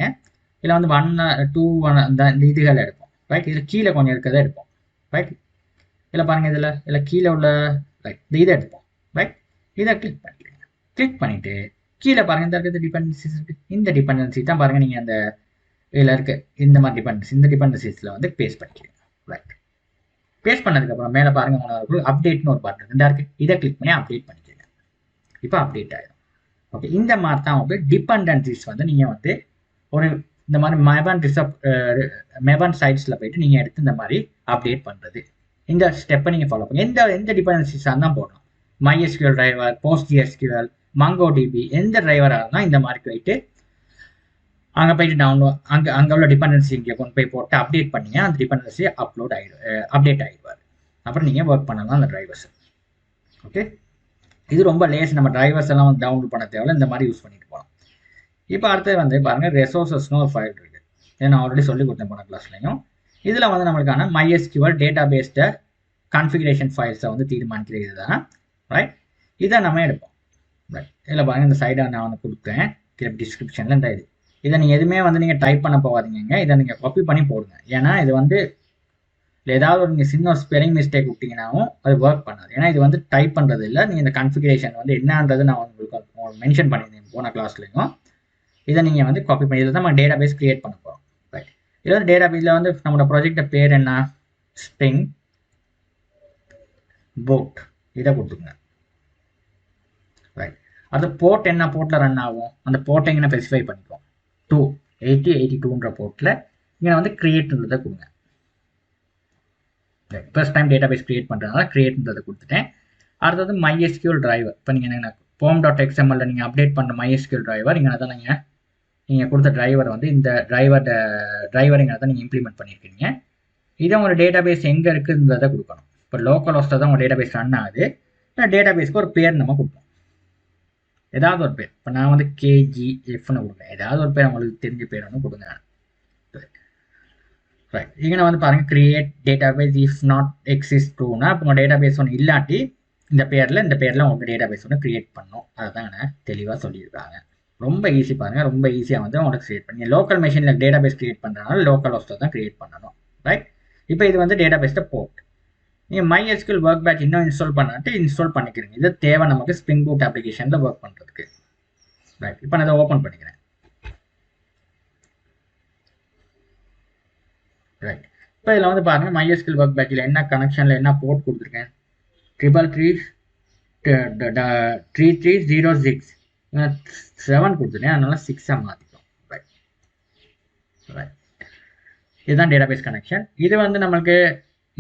இதில் வந்து 1, 2, 1 இந்த இதுகளை எடுப்போம். ரைட். இதில் கீழே கொஞ்சம் இருக்கிறத எடுப்போம். ரைட். இதில் பாருங்கள், இதில் கீழே உள்ள ரைட் இதை எடுப்போம். ரைட். இதை கிளிக் பண்ணிடுங்க. கிளிக் பண்ணிவிட்டு கீழே பாருங்கள் இந்த இருக்கிறது டிபெண்டன்சிஸ் இருக்குது. இந்த டிபெண்டன்சி தான் பாருங்கள் நீங்கள் அந்த இதில் இருக்க இந்த மாதிரி டிபெண்டன்சி, இந்த டிபெண்டன்சிஸில் வந்து பேஸ்ட் பண்ணிக்கிறீங்க. ரைட். பேஸ்ட் பண்ணதுக்கப்புறம் மேலே பாருங்கள் உங்களுக்கு அப்டேட்னு ஒரு பட்டன் ரெண்டாக இருக்குது. இதை கிளிக் பண்ணி அப்டேட் பண்ணிக்கிறீங்க. இப்போ அப்டேட் ஆகிடும். ஓகே. இந்த மாதிரி தான் வந்து டிபெண்டன்சிஸ் வந்து நீங்கள் வந்து ஒரு இந்த மாதிரி மெவன் சைட்ஸில் போயிட்டு நீங்கள் எடுத்து இந்த மாதிரி அப்டேட் பண்ணுறது. இந்த ஸ்டெப்பை நீங்கள் ஃபாலோ பண்ணுங்க. எந்த டிபெண்டன்சிஸாக தான் போடணும். MySQL டிரைவர், PostgreSQL, MongoDB எந்த டிரைவராக இருந்தால் இந்த மாதிரி போயிட்டு அங்கே போயிட்டு டவுன்லோட் அங்கே உள்ள டிபெண்டன்சி இங்கே கொண்டு போய் போட்டு அப்டேட் பண்ணிங்க, அந்த டிபெண்டன்சி அப்டேட் ஆகிடுவார். அப்புறம் நீங்கள் ஒர்க் பண்ணலாம் அந்த டிரைவர்ஸ். ஓகே, இது ரொம்ப லேஸ். நம்ம டிரைவர்ஸ் எல்லாம் வந்து டவுன்லோட் பண்ண தேவையில்ல, இந்த மாதிரி யூஸ் பண்ணிட்டு போகலாம். இப்போ அடுத்தது வந்து பாருங்கள், ரெசோர்ஸஸ்னு ஒரு ஃபைல் இருக்குது. இதை நான் ஆல்ரெடி சொல்லி கொடுத்தேன் போன கிளாஸ்லையும். இதில் வந்து நம்மளுக்கான MySQL டேட்டா பேஸ்ட கான்ஃபிகரேஷன் ஃபைல்ஸை வந்து தீர்மானிக்கிறது இதுதான். ரைட், இதை நம்ம எடுப்போம். ரைட், இதில் பாருங்கள், இந்த சைடை நான் வந்து கொடுத்தேன் டிஸ்கிரிப்ஷனில். இந்த இதை நீங்கள் எதுவுமே வந்து நீங்கள் டைப் பண்ண போகாதீங்க. இதை நீங்கள் காப்பி பண்ணி போடுங்க. ஏன்னா இது வந்து ஏதாவது ஒரு நீங்கள் சின்ன ஒரு ஸ்பெல்லிங் மிஸ்டேக் விட்டிங்கனாவும் அது ஒர்க் பண்ணாது. ஏன்னா இது வந்து டைப் பண்ணுறது இல்லை. நீங்கள் இந்த கான்ஃபிகரேஷன் வந்து என்னன்றது நான் உங்களுக்கு மென்ஷன் பண்ணியிருந்தேன் போன கிளாஸ்லையும். இதை நீங்கள் வந்து காப்பி பண்ணி இதில் தான் நம்ம டேட்டா பேஸ் கிரியேட் பண்ண போகிறோம். ரைட், இதில் வந்து டேட்டா பேஸில் வந்து நம்மளோட ப்ராஜெக்டை பேர் என்ன, ஸ்ப்ரிங் போட், இதை கொடுத்துருங்க. ரைட், அது போர்ட் என்ன போர்ட்டில் ரன் ஆகும், அந்த போர்ட்டை இங்கே ஸ்பெசிஃபை பண்ணிக்குவோம். 8082ன்ற போர்ட்டில் இங்கே வந்து கிரியேட்ன்றதை கொடுங்க. First time database create பண்ணுறதுனால கிரியேட்ன்றதை கொடுத்துட்டேன். அடுத்தது MySQL டிரைவர். இப்போ நீங்கள் என்ன pom.xml நீங்கள் அப்டேட் பண்ண MySQL டிரைவர் இங்கே தான் நீங்கள் கொடுத்த டிரைவர் வந்து இந்த டிரைவர் இங்கே தான் நீங்கள் இம்ப்ளிமெண்ட் பண்ணியிருக்கீங்க. இதை உங்களோட டேட்டா பேஸ் எங்கே இருக்குதுன்றதை கொடுக்கணும். இப்போ லோக்கல் ஹோஸ்ட்டில் தான் உங்கள் டேட்டா பேஸ் ரன் ஆகுது. டேட்டா பேஸ்க்கு ஒரு பேர் நம்ம கொடுப்போம், ஏதாவது ஒரு பேர். இப்போ நான் வந்து KGFன்னு கொடுப்பேன். ஏதாவது ஒரு பேர் உங்களுக்கு தெரிஞ்ச பேர் ஒன்று கொடுங்க. ரைட், இங்கே வந்து பாருங்கள், create database if not exist ட்ரூனா, இப்போ உங்கள் டேட்டா பேஸ் ஒன்று இல்லாட்டி இந்த பேரில் உங்கள் டேட்டா பேஸ் ஒன்று கிரியேட் பண்ணணும். அதை தான் தெளிவாக சொல்லியிருக்காங்க. ரொம்ப ஈஸி பாருங்கள், ரொம்ப ஈஸியாக வந்து உங்களுக்கு கிரியேட் பண்ணி லோக்கல் மெஷினில் டேட்டா பேஸ் கிரியேட் பண்ணுறதுனால லோக்கல் ஹோஸ்ட்டில் தான் கிரியேட் பண்ணணும். ரைட், இப்போ இது வந்து டேட்டா பேஸ்ட்டை போர்ட். நீங்கள் MySQL ஒர்க் பேட்ச் இன்னும் இன்ஸ்டால் பண்ணாட்டு இன்ஸ்டால் பண்ணிக்கிறீங்க. இது தேவை நமக்கு ஸ்ப்ரிங் பூட் அப்ளிகேஷனில் ஒர்க் பண்ணுறதுக்கு. ரைட், இப்போ நான் அதை ஓப்பன் பண்ணிக்கிறேன். ரைட், இப்போ இதில் வந்து பாருங்கள், MySQL ஒர்க் பேட்சில் என்ன கனெக்ஷனில் என்ன போர்ட் கொடுத்துருக்கேன், 3306 7 கொடுத்துருக்கேன். அதனால 6 மாற்றிக்கும். ரைட் ரைட், இதுதான் டேட்டா பேஸ் கனெக்ஷன். இது வந்து நம்மளுக்கு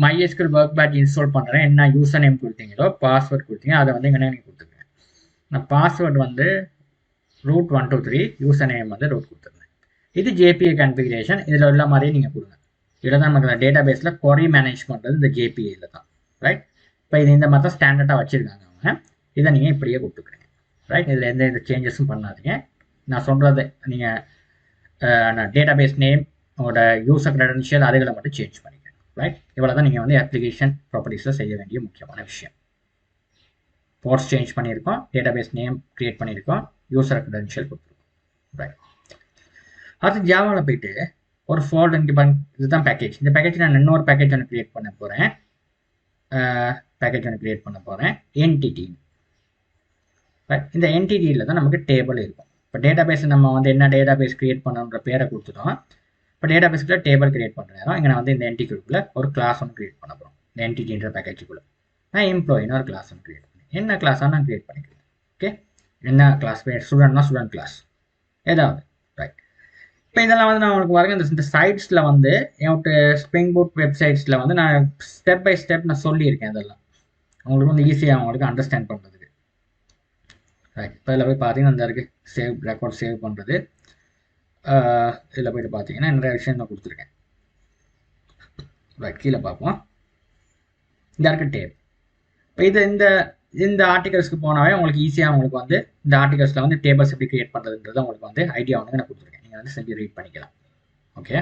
MySQL ஒர்க் பேட்ச் இன்ஸ்டால் பண்ணுறேன். என்ன யூசர் நேம் கொடுத்தீங்களோ, பாஸ்வேர்ட் கொடுத்தீங்க, அதை வந்து இங்கே நீங்கள் கொடுத்துருக்கேன். நான் பாஸ்வேர்டு வந்து root123, யூசர் நேம் வந்து root கொடுத்துருந்தேன். இது JPA கான்ஃபிகரேஷன். இதில் உள்ள மாதிரியே நீங்கள் கொடுங்க. இதில் தான் நமக்கு டேட்டா பேஸில் query மேனேஜ் பண்ணுறது இந்த JPAயில் தான். ரைட், இப்போ இது இந்த மாதிரி தான் ஸ்டாண்டர்டாக வச்சுருக்காங்க அவங்க. இதை நீங்கள் இப்படியே கொடுத்துக்கிறீங்க. ரைட், இதில் எந்த சேஞ்சஸும் பண்ணாதீங்க. நான் சொல்கிறது நீங்கள் டேட்டா பேஸ் நேம், உங்களோட யூசர் கிரெடென்ஷியல் அதுகளை மட்டும் சேஞ்ச் பண்ணிக்கணும். ரைட், இவ்வளோ தான் நீங்கள் வந்து அப்ளிகேஷன் ப்ராப்பர்ட்டிஸில் செய்ய வேண்டிய முக்கியமான விஷயம். போர்ட்ஸ் சேஞ்ச் பண்ணியிருக்கோம், டேட்டா பேஸ் நேம் கிரியேட் பண்ணியிருக்கோம், யூசர் கிரெடென்ஷியல் கொடுத்துருக்கோம். ரைட், அடுத்து ஜாவாவில் போயிட்டு ஒரு ஃபோல்டர் இங்கே பாருங்க, இதுதான் பேக்கேஜ். இந்த பேக்கேஜ் நான் இன்னொரு பேக்கேஜ் ஒன்று கிரியேட் பண்ண போகிறேன். என்டிடி. இந்த என்டிடியில் தான் நமக்கு டேபிள் இருக்கும். இப்போ டேட்டா பேஸ் நம்ம வந்து என்ன டேட்டா பேஸ் கிரியேட் பண்ணணுன்ற பேரை கொடுத்துட்டோம். இப்போ டேட்டா பேஸுக்குள்ள டேபிள் கிரியேட் பண்ணுறோம். இங்கே நான் வந்து இந்த என்டிடிக்குள்ளே ஒரு கிளாஸ் ஒன்று கிரியேட் பண்ண போகிறோம். இந்த என்டிடின்ற பேக்கேஜுக்குள்ளே நான் எம்ப்ளாயின்னு ஒரு கிளாஸ் ஒன்று கிரியேட் பண்ணேன். என்ன கிளாஸாக நான் கிரியேட் பண்ணிக்கிறேன். ஓகே, என்ன கிளாஸ் பேர், ஸ்டூடெண்ட்னா ஸ்டூடெண்ட் கிளாஸ் ஏதாவது. ரைட், இப்போ இதெல்லாம் வந்து நான் உங்களுக்கு பாருங்க, இந்த சைட்ஸில் வந்து என்னோட ஸ்ப்ரிங் பூட் வெப்சைட்ஸில் வந்து நான் ஸ்டெப் பை ஸ்டெப் நான் சொல்லியிருக்கேன். அதெல்லாம் உங்களுக்கு வந்து ஈஸியாக அவங்களுக்கு அண்டர்ஸ்டாண்ட் பண்ணுறதுக்கு. ரைட், இப்போ இதில் போய் பார்த்தீங்கன்னா இந்த இருக்குது சேவ் ரெக்கார்ட் சேவ் பண்ணுறது. இதில் போய்ட்டு பார்த்தீங்கன்னா நிறைய விஷயம் நான் கொடுத்துருக்கேன். ரைட், கீழே பார்ப்போம். இந்த இருக்க டேப். இப்போ இந்த ஆர்டிகல்ஸ்க்கு போனாவே உங்களுக்கு ஈஸியாக உங்களுக்கு வந்து இந்த ஆர்டிகல்ஸில் வந்து டேபிள்ஸ் எப்படி கிரியேட் பண்ணுறதுன்றது உங்களுக்கு வந்து ஐடியா வந்து நான் கொடுத்துருக்கேன். நீங்கள் வந்து செஞ்சு ரீட் பண்ணிக்கலாம். ஓகே,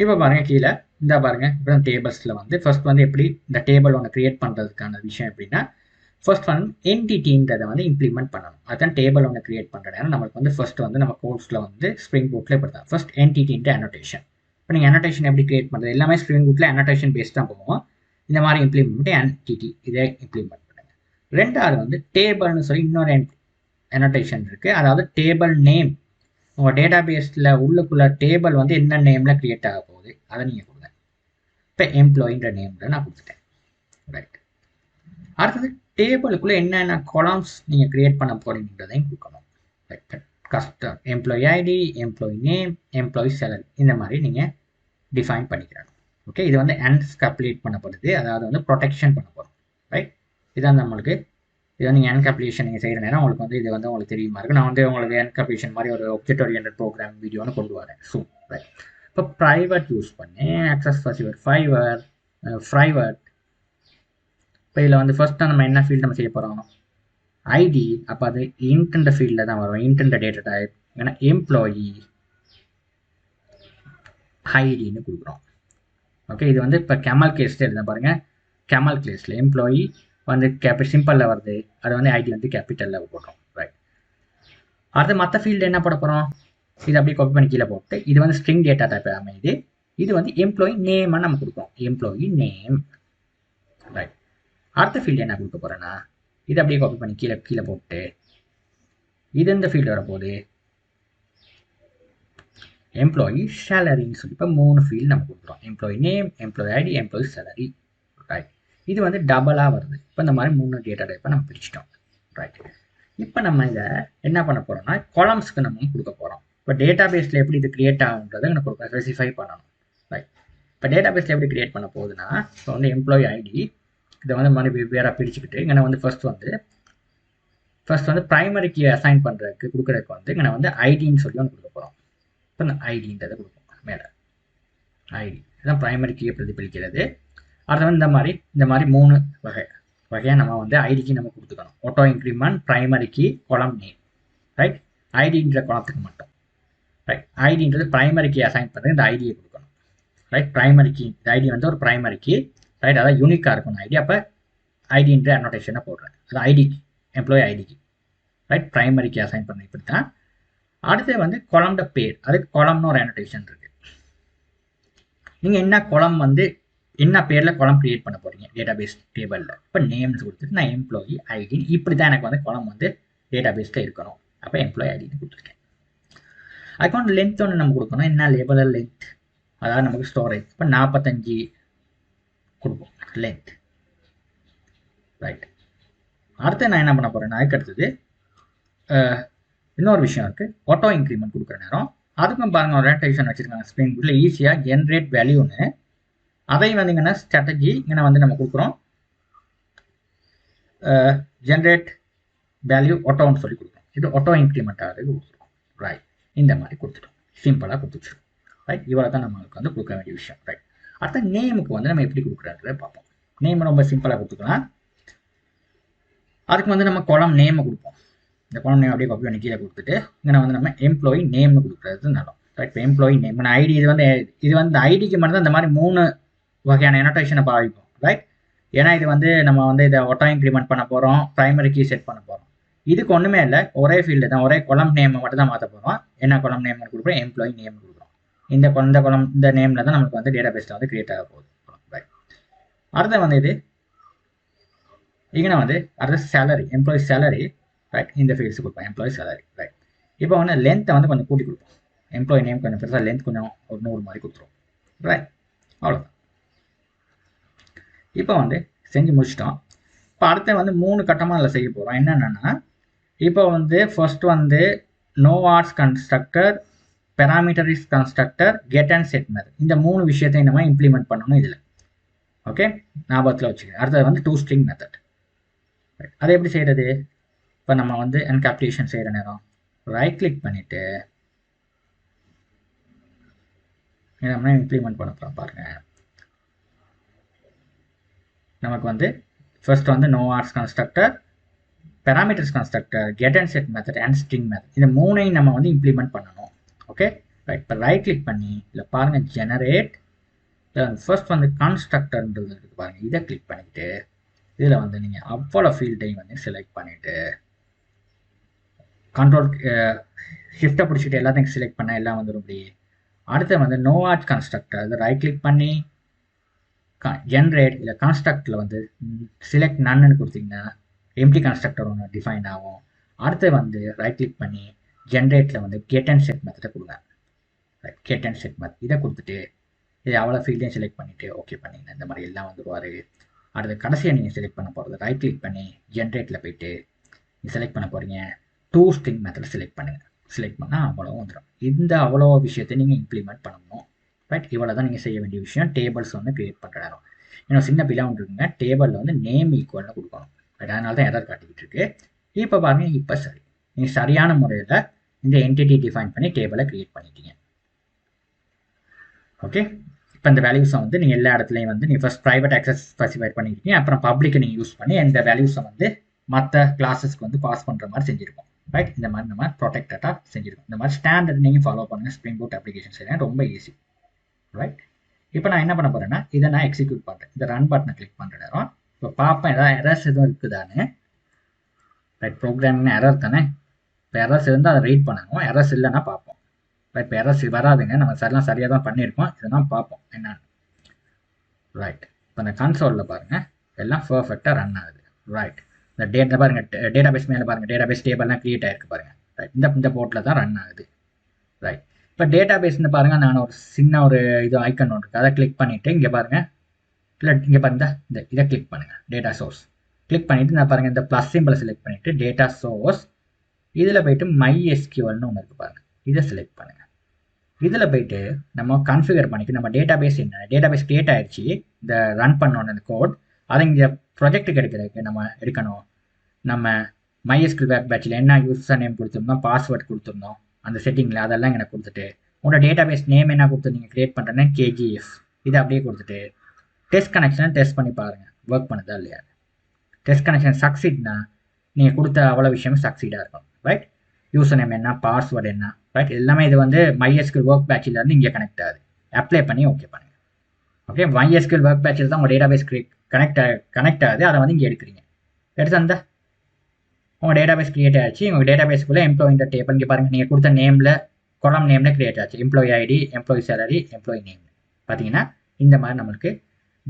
இப்போ பாருங்கள் கீழே இந்த பாருங்கள், இப்போ டேபிள்ஸில் வந்து ஃபர்ஸ்ட் வந்து எப்படி இந்த டேபிள் ஒன்று கிரியேட் பண்ணுறதுக்கான விஷயம் எப்படின்னா, ஃபர்ஸ்ட் வந்து என்டிட்டின்றதை வந்து இம்ப்ளிமெண்ட் பண்ணணும். அதுதான் டேபிள் ஒன்று கிரியேட் பண்ணுறதுனால நம்மளுக்கு வந்து ஃபர்ஸ்ட் வந்து நம்ம கோர்ஸில் வந்து ஸ்ப்ரிங் பூட்டில் இப்படி தான் ஃபர்ஸ்ட் என்டிட்டின்ற அனோட்டேஷன். இப்போ நீங்கள் அனோட்டேஷன் எப்படி கிரியேட் பண்ணுறது, எல்லாமே ஸ்ப்ரிங் பூட்டில் அனோட்டேஷன் பேஸ்ட் தான் போவோம். இந்த மாதிரி இம்ப்ளிமெண்ட் பண்ணி என்டிட்டி இதை இம்ப்ளிமெண்ட் பண்ணுங்கள். ரெண்டாவது வந்து டேபிள்னு சொல்லி இன்னொரு அனோட்டேஷன் இருக்குது. அதாவது டேபிள் நேம், உங்கள் டேட்டா பேஸில் உள்ளுக்குள்ள டேபிள் வந்து என்ன நேமில் கிரியேட் ஆக போகுது அதை நீங்கள் கொடுங்க. இப்போ எம்ப்ளாயின்ற நேமில் நான் கொடுத்துட்டேன். ரைட், அடுத்தது டேபிளுக்குள்ளே என்னென்ன காலம்ஸ் நீங்கள் கிரியேட் பண்ண போகிறீங்கன்றதையும் கொடுக்கணும். Right, custom employee ID, employee name, employee salary, இந்த மாதிரி நீங்கள் டிஃபைன் பண்ணிக்கிறாங்க. ஓகே, இது வந்து என்கேப்சுலேட் பண்ணப்படுது, அதாவது வந்து ப்ரொடெக்ஷன் பண்ண போகிறோம். ரைட், இதான் நம்மளுக்கு இது வந்து என்கேப்சுலேஷன் நீங்கள் செய்கிற நேரம் உங்களுக்கு வந்து இது வந்து உங்களுக்கு தெரியுமா இருக்குது. நான் வந்து உங்களுக்கு என்கேப்சுலேஷன் மாதிரி ஒரு ஆப்ஜெக்ட் ஓரியன்டட் ப்ரோக்ராம் வீடியோன்னு கொண்டு வரேன். ஸோ ரைட், இப்போ ப்ரைவேட் யூஸ் பண்ணி ஆக்சஸ் ஃபசிவர் ப்ரைவேட். இப்போ இதில் வந்து ஃபர்ஸ்ட்டாக நம்ம என்ன ஃபீல்டு நம்ம செய்ய போகிறோம், ஐடி. அப்போ அது இன்டென்ட் ஃபீல்டில் தான் வரும், இன்டென்ட் டேட்டா டைப். ஏன்னா எம்ப்ளாயி ஐடின்னு கொடுக்குறோம். ஓகே, இது வந்து இப்போ கேமல் கேஸில் எழுத பாருங்கள். கேமல் கேஸில் எம்ப்ளாயி வந்து சிம்பிளில் வருது, அது வந்து ஐடி வந்து கேபிட்டலில் போடுறோம். ரைட், அடுத்து மற்ற ஃபீல்டு என்ன போட போகிறோம், இது அப்படியே காப்பி பண்ணி கீழே போட்டு இது வந்து ஸ்ட்ரிங் டேட்டா டைப் அமையுது. இது வந்து எம்ப்ளாயி நேமாக நம்ம கொடுக்குறோம், எம்ப்ளாயி நேம். ரைட், அடுத்த ஃபீல்டு என்ன கொடுக்க போகிறேன்னா இது அப்படியே காப்பி பண்ணி கீழே போட்டு இது இந்த ஃபீல்டு வரப்போகுது எம்ப்ளாயி சேலரின்னு சொல்லி. இப்போ 3 ஃபீல்டு நம்ம கொடுக்குறோம், employee name, employee ID, employee salary. Right, இது வந்து டபுளாக வருது. இப்போ இந்த மாதிரி 3 டேட்டா டைப்பை நம்ம பிரிச்சிட்டோம். ரைட், இப்போ நம்ம இதை என்ன பண்ண போகிறோம்னா காலம்ஸ்க்கு நம்ம கொடுக்க போகிறோம். இப்போ டேட்டா பேஸில் எப்படி இது கிரியேட் ஆகுன்றதை எனக்கு கொடுக்க ஸ்பெசிஃபை பண்ணணும். ரைட், இப்போ டேட்டா பேஸில் எப்படி கிரியேட் பண்ண போகுதுன்னா இப்போ வந்து எம்ப்ளாயி ஐடி இதை வந்து மாதிரி வேற பிரிச்சுக்கிட்டு இங்கே வந்து ஃபர்ஸ்ட் வந்து ப்ரைமரிக்கு அசைன் பண்ணுறதுக்கு கொடுக்குறதுக்கு வந்து இங்கே வந்து ஐடின்னு சொல்லி ஒன்று கொடுக்க போகிறோம். இப்போ இந்த ஐடின்றதை கொடுப்போம் மேலே. ஐடி இதுதான் ப்ரைமரி கீயை பிரதிபலிக்கிறது. அடுத்து வந்து இந்த மாதிரி 3 வகையாக நம்ம வந்து ஐடிக்கு நம்ம கொடுத்துக்கணும். Auto increment, primary key, column name. Right, ஐடின்ற காலத்துக்கு மட்டும். ரைட், ஐடின்றது ப்ரைமரி கீ அசைன் பண்ணுறது, இந்த ஐடியை கொடுக்கணும். ரைட், ப்ரைமரி கீ, இந்த ஐடி வந்து ஒரு ப்ரைமரி கீ. ரைட், அதாவது யூனிக்காக இருக்கணும் ஐடி. அப்போ ஐடின்ற அனோட்டேஷனை போடுறேன், அது ஐடிக்கு, எம்ப்ளாயி ஐடிக்கு. ரைட், ப்ரைமரிக்கு அசைன் பண்ண இப்படி தான். அடுத்து வந்து கொலம்ட பேர், அதுக்கு கொலம்னு ஒரு அனோட்டேஷன் இருக்கு. நீங்கள் என்ன கொலம் வந்து என்ன பேரில் கொலம் கிரியேட் பண்ண போகிறீங்க டேட்டாபேஸ் டேபிளில். இப்போ நேம்ஸ் கொடுத்துட்டு நான் எம்ப்ளாயி ஐடி, இப்படி தான் எனக்கு வந்து கொலம் வந்து டேட்டாபேஸில் இருக்கணும். அப்போ எம்ப்ளாயி ஐடின்னு கொடுத்துருக்கேன். அக்கௌண்ட் லென்த் ஒன்று நம்ம கொடுக்கணும், என்ன லேபிள் லென்த், அதாவது நமக்கு ஸ்டோரேஜ். இப்போ 45 கொடுப்போம் லென்த். ரைட், அடுத்து நான் என்ன பண்ண போகிறேன்னா அதுக்கு அடுத்தது இன்னொரு விஷயம் இருக்குது, ஆட்டோ இன்க்ரிமெண்ட் கொடுக்குற நேரம். அதுக்கும் பாருங்கள் ஒரு ரேட்டேஷன் வச்சுருக்காங்க ஸ்ப்ரிங் புட்டில், ஈஸியாக ஜென்ரேட் வேல்யூன்னு. அதை வந்தீங்கன்னா ஸ்ட்ராட்டஜி இங்கே வந்து நம்ம கொடுக்குறோம், ஜென்ரேட் வேல்யூ ஆட்டோன்னு சொல்லி கொடுக்குறோம். இது ஆட்டோ இன்க்ரிமெண்ட் ஆகுது கொடுத்துருக்கோம். ரைட், இந்த மாதிரி கொடுத்துட்டோம், சிம்பிளாக கொடுத்துருக்கோம். ரைட், இவ்வளோ தான் நம்மளுக்கு வந்து கொடுக்க வேண்டிய விஷயம். ரைட், அடுத்த நேமுக்கு வந்து நம்ம எப்படி கொடுக்குறத பார்ப்போம். நேம் ரொம்ப சிம்பிளாக கொடுத்துக்கலாம். அதுக்கு வந்து நம்ம காலம் நேமை கொடுப்போம். இந்த காலம் நேம் அப்படியே காப்பி பண்ணி கீழே கொடுத்துட்டு இங்கே வந்து நம்ம எம்ப்ளாயி நேம்னு கொடுக்குறது நல்லோம். ரைட், இப்போ எம்ப்ளாயி நேம் ஐடி, இது வந்து ஐடிக்கு மட்டும் தான் இந்த மாதிரி 3 வகையான அனோட்டேஷனை பாதிக்கும். ரைட், ஏன்னா இது வந்து நம்ம வந்து இதை ஆட்டோ இன்க்ரிமெண்ட் பண்ண போகிறோம், ப்ரைமரி கீ செட் பண்ண போகிறோம். இதுக்கு ஒன்றுமே இல்லை, ஒரே ஃபீல்டு தான், ஒரே கொலம் நேமை மட்டும் தான் மாற்ற போகிறோம். என்ன கொலம் நேம்னு கொடுக்குறோம், எம்ப்ளாயி நேம் கொடுக்குறோம். இந்த நேமில் தான் நமக்கு வந்து டேட்டா பேஸில் வந்து கிரியேட் ஆக போகுது. ரைட், அடுத்த வந்து இது இங்கே வந்து அடுத்த சேலரி, எம்ப்ளாயி சேலரி. ரைட், இந்த ஃபீல்ட்ஸ் கொடுப்போம் எம்ப்ளாயி சேலரி. ரைட், இப்போ வந்து லென்த்தை வந்து கொஞ்சம் கூட்டி கொடுப்போம், எம்ப்ளாயி நேம் கொஞ்சம் பெருசாக, லென்த் கொஞ்சம் ஒரு 100 மாதிரி கொடுத்துருவோம். ரைட், அவ்வளோதான். இப்போ வந்து செஞ்சு முடிச்சிட்டோம். இப்போ அடுத்த வந்து 3 கட்டமாக அதில் செய்ய போகிறோம். என்னென்னா இப்போ வந்து ஃபர்ஸ்ட் வந்து no args constructor, parameterised constructor, get and set method, இந்த 3 விஷயத்தையும் நம்ம இம்ப்ளிமெண்ட் பண்ணணும் இதில். ஓகே, ஞாபகத்தில் வச்சுக்க. அடுத்தது வந்து 2 ஸ்ட்ரிங் மெத்தட். அதை எப்படி செய்கிறது, இப்போ நம்ம வந்து என்கேப்சுலேஷன் செய்கிற நேரம் ரைட் கிளிக் பண்ணிவிட்டு நம்ம இம்ப்ளிமெண்ட் பண்ண போகிறோம். பாருங்கள், நமக்கு வந்து ஃபர்ஸ்ட் வந்து no args constructor, parameters constructor, get and set method and string method, இந்த 3ஐயும் நம்ம வந்து இம்ப்ளிமெண்ட் பண்ணணும். ஓகே, ரைட், இப்போ ரைட் கிளிக் பண்ணி இல்லை பாருங்கள் ஜெனரேட், ஃபர்ஸ்ட் வந்து கன்ஸ்ட்ரக்டர்ன்றது இருக்குது பாருங்கள், இதை கிளிக் பண்ணிவிட்டு இதில் வந்து நீங்கள் அவ்வளோ ஃபீல்டையும் வந்து செலக்ட் பண்ணிவிட்டு கண்ட்ரோல் ஷிஃப்ட்டை பிடிச்சிட்டு எல்லாத்தையும் செலக்ட் பண்ணால் எல்லாம் வந்துடும். இப்படி அடுத்து வந்து நோ ஆர்ட்ஸ் கன்ஸ்ட்ரக்டர், அதை ரைட் கிளிக் பண்ணி ஜென்ரேட் இல்லை கன்ஸ்ட்ரக்டில் வந்து செலக்ட் நன்னு கொடுத்தீங்கன்னா எம்டி கன்ஸ்ட்ரக்டர் ஒன்று டிஃபைன் ஆகும். அடுத்து வந்து ரைட் கிளிக் பண்ணி ஜென்ரேட்டில் வந்து கெட் அண்ட் செட் மெத்தடை கொடுங்க. கெட் அண்ட் செட் மெத்தட் இதை கொடுத்துட்டு இது அவ்வளோ ஃபீல்டையும் செலக்ட் பண்ணிவிட்டு ஓகே பண்ணிங்கன்னா இந்த மாதிரி எல்லாம் வந்துடுவார். அடுத்து கடைசியாக நீங்கள் செலக்ட் பண்ண போகிறது ரைட் கிளிக் பண்ணி ஜென்ரேட்டில் போயிட்டு நீங்கள் செலக்ட் பண்ண போகிறீங்க 2 ஸ்ட்ரிங் மெத்தட் செலக்ட் பண்ணுங்கள். செலக்ட் பண்ணால் அவ்வளோ வந்துடும். இந்த அவ்வளோ விஷயத்தை நீங்கள் இம்ப்ளிமெண்ட் பண்ணணும். ரைட், இவ்வளோ தான் நீங்கள் செய்ய வேண்டிய விஷயம். டேபிள்ஸ் வந்து க்ரியேட் பண்ணுற நேரம் இன்னும் சின்ன பிள்ளை ஒன்று இருக்குங்க, டேபிளில் வந்து நேம் ஈக்குவல்னு கொடுக்கணும். ரைட், அதனால தான் எரர் காட்டிக்கிட்டு இருக்கு. இப்போ பாருங்கள், இப்போ சரி, நீங்கள் சரியான முறையில் இந்த என்டிட்டி டிஃபைன் பண்ணி டேபிளை க்ரியேட் பண்ணிட்டீங்க. ஓகே, இப்போ இந்த வேல்யூஸை வந்து நீங்கள் எல்லா இடத்துலையும் வந்து நீங்கள் ஃபஸ்ட் ப்ரைவேட் ஆக்சஸ் ஸ்பெசிஃபை பண்ணியிருக்கீங்க. அப்புறம் பப்ளிக்கை நீங்கள் யூஸ் பண்ணி இந்த வேல்யூஸை வந்து மற்ற கிளாஸஸ்க்கு வந்து பாஸ் பண்ணுற மாதிரி செஞ்சுருக்கோம். ரைட், இந்த மாதிரி நம்ம ப்ரொடெக்டடாக செஞ்சுருக்கோம். இந்த மாதிரி ஸ்டாண்டர்ட் நீங்கள் ஃபாலோ பண்ணுங்கள். ஸ்ப்ரிங் பூட் அப்ளிகேஷன் செய்யலாம், ரொம்ப ஈஸி. ரைட், இப்போ நான் என்ன பண்ண போகிறேன்னா, இதை நான் எக்ஸிக்யூட் பண்ணுறேன். இந்த ரன் பட்டனை கிளிக் பண்ணுற நேரம் இப்போ பார்ப்பேன் ஏதாவது எரர்ஸ் எதுவும் இருக்குதான்னு. ரைட், ப்ரோக்ராமிங் எரர் தானே. இப்போ எரர்ஸ் இருந்தால் அதை ரீட் பண்ணணும். எரர்ஸ் இல்லைன்னா பார்ப்போம். இப்போ எரர்ஸ் வராதுங்க, நம்ம சரியாக தான் பண்ணியிருக்கோம். இதெல்லாம் பார்ப்போம் என்னன்னு. ரைட், இப்போ இந்த கன்சோலில் பாருங்கள் எல்லாம் பர்ஃபெக்டாக ரன் ஆகுது. ரைட், இந்த டேட்டா பாருங்கள், டேட்டா பேஸ் மேலே பாருங்கள், டேட்டா பேஸ் டேபிள்லாம் க்ரியேட் ஆகிருக்கு பாருங்கள். ரைட், இந்த போர்ட்டில் தான் ரன் ஆகுது. ரைட், இப்போ டேட்டா பேஸ்னு பாருங்கள், நான் ஒரு சின்ன ஒரு இது ஐக்கன் ஒன்று இருக்குது, அதை கிளிக் பண்ணிவிட்டு இங்கே பாருங்கள், இல்லை இங்கே பாருங்க இந்த இதை கிளிக் பண்ணுங்கள், டேட்டா சோர்ஸ் கிளிக் பண்ணிவிட்டு நான் பாருங்கள் இந்த ப்ளஸ் சிம்பிளை செலக்ட் பண்ணிவிட்டு டேட்டா சோர்ஸ் இதில் போய்ட்டு MySQLனு ஒன்று இருக்குது பாருங்கள், இதை செலக்ட் பண்ணுங்கள். இதில் போய்ட்டு நம்ம கன்ஃபிகர் பண்ணிட்டு நம்ம டேட்டா பேஸ் என்ன டேட்டா பேஸ் கிரியேட் ஆகிடுச்சு, இந்த ரன் பண்ணோன்னு அந்த கோட் அதை இங்கே ப்ரொஜெக்ட்டுக்கு எடுக்கிறதுக்கு நம்ம எடுக்கணும். நம்ம MySQL வேர்க் பேட்சில் என்ன யூசர் நேம் கொடுத்துருந்தோம், பாஸ்வேர்ட் கொடுத்துருந்தோம், அந்த செட்டிங்கில் அதெல்லாம் இங்கே கொடுத்துட்டு உங்களோட டேட்டா பேஸ் நேம் என்ன கொடுத்து நீங்கள் க்ரியேட் பண்ணுறேன்னா KGF இதை அப்படியே கொடுத்துட்டு டெஸ்ட் கனெக்ஷனை டெஸ்ட் பண்ணி பாருங்கள் ஒர்க் பண்ணுதா இல்லையா. டெஸ்ட் கனெக்ஷன் சக்சீட்னா நீங்கள் கொடுத்த அவ்வளோ விஷயமும் சக்சீடாக இருக்கும். ரைட், யூசர் நேம் என்ன, பாஸ்வேர்டு என்ன, ரைட், எல்லாமே இது வந்து MySQL ஒர்க் பேட்சிலேருந்து இங்கே கனெக்ட் ஆகுது. அப்ளை பண்ணி ஓகே பண்ணுங்கள். ஓகே, MySQL ஒர்க் பேட்சில் தான் உங்கள் டேட்டா பேஸ் கனெக்ட் ஆகுது, அதை வந்து இங்கே எடுக்கிறீங்க. எடுத்து அந்த உங்கள் டேட்டா பேஸ் கிரியேட் ஆகிடுச்சு. உங்கள் டேட்டா பேஸ்க்குள்ளே எம்ப்ளாயின்ற டேபிள் இங்கே பாருங்கள், நீங்கள் கொடுத்த நேமில் கொலம் நேமில் கிரியேட் ஆச்சு. Employee ID, employee salary, employee name பார்த்தீங்கன்னா இந்த மாதிரி நம்மளுக்கு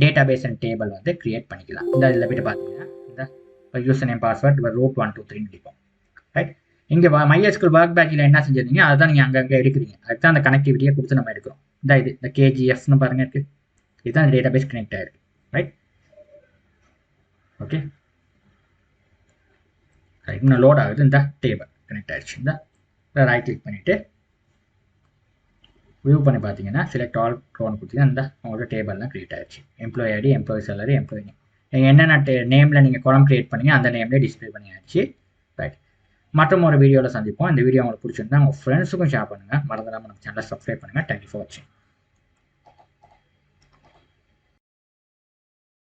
டேட்டா பேஸ் அண்ட் டேபிள் வந்து கிரியேட் பண்ணிக்கலாம். இந்த இதில் போய்ட்டு பார்த்தீங்கன்னா இந்த யூசர் நேம் பாஸ்வேர்ட் root 1 2 3 இருக்கும். ரைட், இங்கே MySQL ஒர்க் பேட்சில் என்ன செஞ்சிருந்தீங்க அதை தான் நீங்கள் அங்கங்கே எடுக்கிறீங்க. அதுக்கு தான் அந்த கனெக்டிவிட்டியை கொடுத்து நம்ம எடுக்கிறோம். இந்த KGFன்னு பாருங்கள் இருக்குது, இதுதான் டேட்டா பேஸ் கனெக்ட் ஆகிருக்கு. ரைட், ஓகே, ரைட், இன்னும் லோட் ஆகுது. இந்த டேபிள் கனெக்ட் ஆகிடுச்சு. இந்த ரைட் கிளிக் பண்ணிவிட்டு வியூ பண்ணி பார்த்தீங்கன்னா செலக்ட் ஆல் ரோன்னு கொடுத்தீங்கன்னா இந்த உங்களோட டேபிள்லாம் க்ரியேட் ஆகிடுச்சு. Employee ID, employee salary, employee name, நீங்கள் என்னென்ன நேமில் நீங்கள் காலம் க்ரியேட் பண்ணீங்க அந்த நேம்லேயே டிஸ்பிளே பண்ணி ஆயிடுச்சு. ரைட், மற்றும் ஒரு வீடியோவில் சந்திப்போம். இந்த வீடியோ உங்களுக்கு பிடிச்சிருந்தா உங்கள் ஃப்ரெண்ட்ஸுக்கும் ஷேர் பண்ணுங்கள். மறந்துடாமல் நம்ம சேனலை சப்ஸ்கிரைப் பண்ணுங்கள். தேங்க்யூ ஃபார் வாட்சிங்.